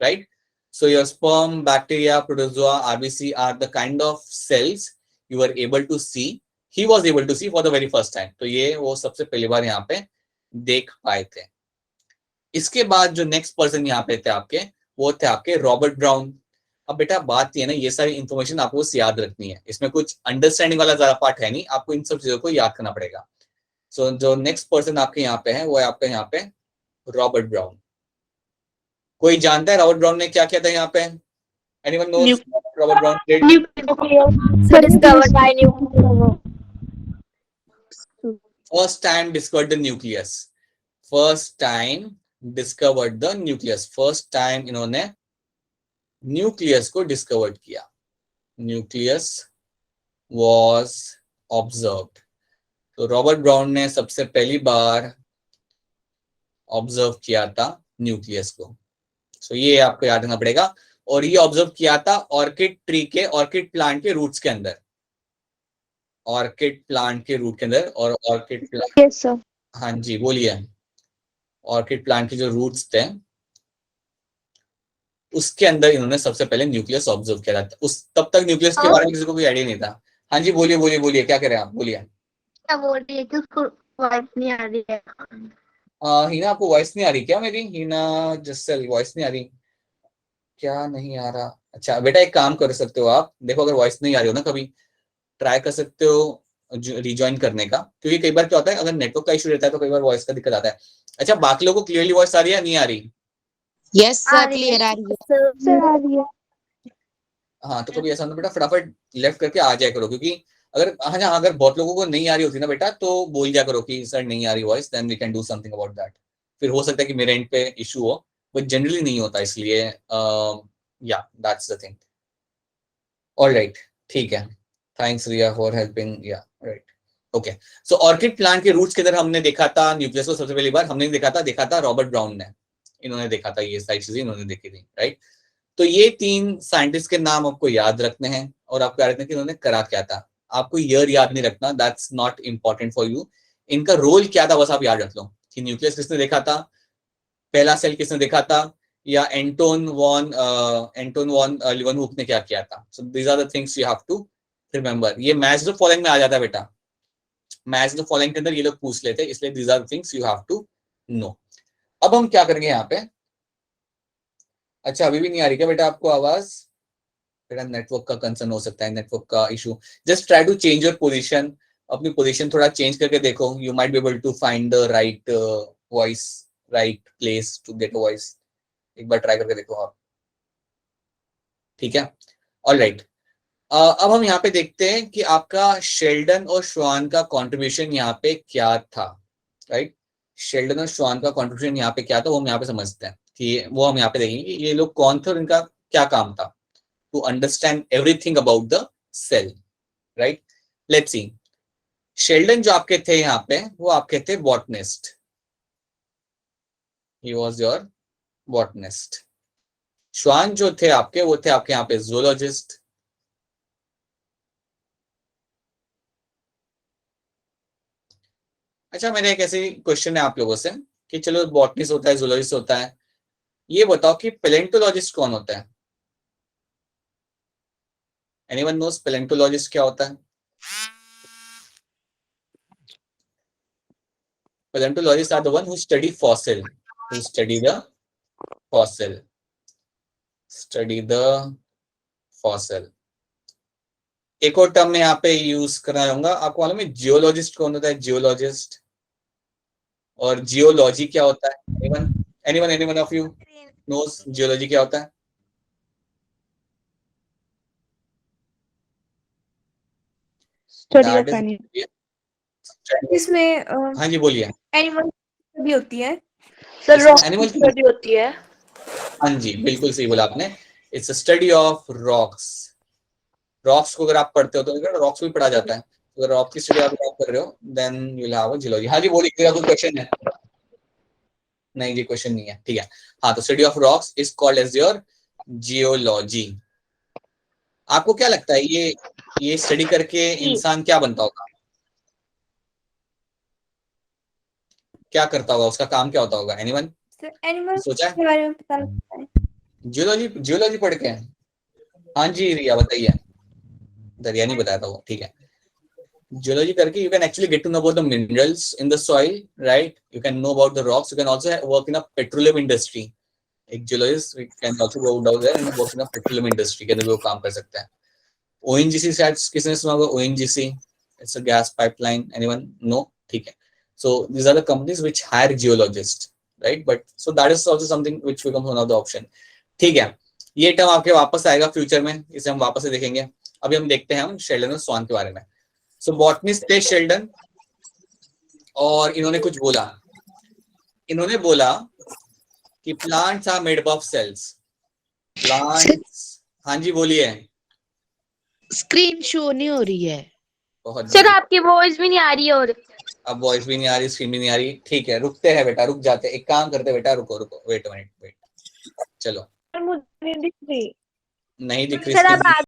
S1: right? So your sperm, bacteria, protozoa, RBC are the kind of cells you were able to see, he was able to see for the very first time. तो ये वो सबसे पहली बार यहाँ पे देख पाए थे. इसके बाद जो नेक्स्ट पर्सन यहाँ पे थे आपके, वो थे आपके रॉबर्ट ब्राउन. अब बेटा बात ये है ना, ये सारी इंफॉर्मेशन आपको याद रखनी है, इसमें कुछ अंडरस्टैंडिंग वाला ज्यादा पार्ट है नहीं, आपको इन सब चीजों को याद करना पड़ेगा. सो जो नेक्स्ट पर्सन आपके यहाँ पे है वो है आपका यहाँ पे रॉबर्ट ब्राउन. कोई जानता है रॉबर्ट ब्राउन ने क्या किया था यहाँ पे? Anyone nose Robert brown did?
S3: So discovered by new.
S1: First time discovered the nucleus. First time discovered the nucleus. First time इन्होंने न्यूक्लियस को डिस्कवर्ड किया. Nucleus was observed. तो रॉबर्ट ब्राउन ने सबसे पहली बार ऑब्जर्व किया था न्यूक्लियस को. सो ये आपको याद रखना पड़ेगा. और ये ऑब्जर्व किया था ऑर्किड ट्री के, ऑर्किड प्लांट के रूट्स के अंदर. ऑर्किड प्लांट के रूट के अंदर. और ऑर्किड प्लांट,
S2: यस सर.
S1: हाँ जी बोलिए. ऑर्किड प्लांट के जो रूट्स थे उसके अंदर इन्होंने सबसे पहले न्यूक्लियस ऑब्जर्व किया था. उस तब तक न्यूक्लियस के बारे में किसी को कोई आइडिया नहीं था. हाँ जी बोलिए बोलिए बोलिए, क्या कह रहे हैं आप, बोलिए.
S4: क्या बोल रही है कि उसको वॉइस नहीं आ रही है?
S1: हिना आपको वॉइस नहीं आ रही क्या मेरी? हिना जसल वॉइस नहीं आ रही क्या? नहीं आ रहा. अच्छा बेटा एक काम कर सकते हो आप, देखो अगर वॉइस नहीं आ रही हो ना, कभी ट्राई कर सकते हो रिजॉइन करने का, क्योंकि कई बार क्या होता है अगर नेटवर्क का इशू रहता है तो कई बार वॉइस का दिक्कत आता है. अच्छा बाकी लोगों को क्लियरली वॉइस आ रही है नहीं आ रही?
S6: यस सर क्लियर आ रही है.
S2: सर आ रही है.
S1: हाँ तो कभी ऐसा ना बेटा फटाफट लेफ्ट करके आ जाया करो, क्योंकि अगर हाँ अगर बहुत लोगों को नहीं आ रही होती ना बेटा तो बोल दिया करो कि सर नहीं आ रही voice, then we can do something about that. फिर हो सकता है कि मेरे एंड पे इशू हो, बट जनरली नहीं होता, इसलिए या दैट्स द थिंग. ऑलराइट ठीक है, थैंक्स रिया फॉर हेल्पिंग. या राइट ओके. सो ऑर्किड प्लांट के रूट्स के अंदर हमने देखा था न्यूक्लियस को सबसे पहली बार. हमने देखा था रॉबर्ट ब्राउन ने, इन्होंने देखा था, ये सारी चीजें इन्होंने देखी थी. राइट. तो ये 3 साइंटिस्ट के नाम आपको याद रखने हैं और आपको याद रखना है कि इन्होंने करा क्या था. आपको ईयर याद नहीं रखना, that's not important for you. इनका रोल क्या था बस आप याद रख लो कि न्यूक्लियस किसने देखा था, पहला सेल किसने देखा था, या एंटोन वॉन लीवनहुक ने क्या किया था. So these are the things you have to remember. ये मैच द फॉलोइंग में आ जाता है बेटा, मैच द फॉलोइंग के अंदर ये लोग पूछ लेते हैं, इसलिए these are the things you have to know. अब हम क्या करेंगे यहाँ पे. अच्छा अभी भी नहीं आ रही क्या बेटा आपको आवाज? बेटा नेटवर्क का कंसर्न हो सकता है, नेटवर्क का issue. Just try to change your position, अपनी पोजीशन थोड़ा चेंज करके देखो. You might be able to find the right voice, right place to get a voice. एक बार ट्राई करके देखो आप. ठीक है. ऑलराइट. अब हम यहाँ पे देखते हैं कि आपका शेल्डन और श्वान का कंट्रीब्यूशन यहाँ पे क्या था. राइट. शेल्डन और श्वान का कंट्रीब्यूशन यहाँ पे क्या था वो हम यहाँ पे समझते हैं कि वो हम यहाँ पे देखेंगे कि ये लोग कौन थे और इनका क्या काम था. To understand everything about the cell. Right. Let's see. Schleiden जो आपके थे यहाँ पे वो आपके थे botanist. He was your botanist. Schwann जो थे आपके वो थे आपके यहाँ पे जूलॉजिस्ट. अच्छा मेरा एक ऐसी क्वेश्चन है आप लोगों से कि चलो बॉटनिस्ट होता है, जूलॉजिस्ट होता है, ये बताओ कि पैलेंटोलॉजिस्ट कौन होता है? एनीवन नोस पैलेंटोलॉजिस्ट क्या होता है? Paleontologists are the one who study fossil, who study the fossil, study the fossil. एक और टर्म में यहाँ पे यूज करना चाहूंगा. आपको मालूम है जियोलॉजिस्ट कौन होता है? जियोलॉजिस्ट. और जियोलॉजी क्या होता है? anyone of you knows geology क्या होता है?
S5: Study
S1: That
S5: of
S1: is-
S5: animal.
S3: इसमें
S1: हाँ जी बोलिए.
S3: एनिमल भी होती है.
S1: सर,
S3: सर रॉक
S1: animal की-
S3: स्टडी होती है.
S1: हाँ जी बिल्कुल सही बोला आपने. It's a study of rocks. Rocks को अगर आप पढ़ते हो तो रॉक्स भी पढ़ा जाता है. अगर रॉक की स्टडी आप कर रहे हो then you will have a geology. हाँ जी बोलिए, कोई क्वेश्चन है? नहीं जी क्वेश्चन नहीं है. ठीक है. हाँ तो study of rocks is called as your geology. आपको क्या लगता है ये स्टडी करके इंसान क्या बनता होगा, क्या करता होगा, उसका काम क्या होता होगा? एनीवन
S3: एनिमल
S1: सोचा है?
S3: के बारे में पता लगता है.
S1: जियोलॉजी पढ़ के? हाँ जी रिया बताइए. दरिया नहीं बताया था वो, ठीक है। जियोलॉजी करके you can actually get to know about the minerals in the soil, right? You can know about the rocks. You can also work in a petroleum industry. एक geologist can also go down there and work in a petroleum industry के अंदर भी वो काम कर सकता है। ONGC शायद किसने सुना होगा, ONGC, it's a gas pipeline. Anyone? No? ठीक है। So these are the companies which hire geologists, right? But so that is also something which becomes one of the option. ठीक है, ये टर्म आपके वापस आएगा फ्यूचर में, इसे हम वापस से देखेंगे। अभी हम देखते हैं हम शेल्डन और स्वान के बारे में। सो बॉटनिस्ट थे शेल्डन, और इन्होंने कुछ बोला, इन्होंने बोला कि plants are made up of cells. Plants, हाँ जी बोलिए।
S6: स्क्रीन शो नहीं हो रही है।
S1: बहुत
S4: सर आपकी वॉइस भी नहीं आ रही, और
S1: अब वॉइस भी नहीं आ रही, स्क्रीन भी नहीं आ रही, ठीक है रुकते हैं बेटा, रुक जाते, एक काम करते बेटा, रुको रुको, वेट मिनट वेट, चलो
S5: मुझे नहीं दिख रही।
S1: नहीं दिख रही
S4: सर आप
S1: screen।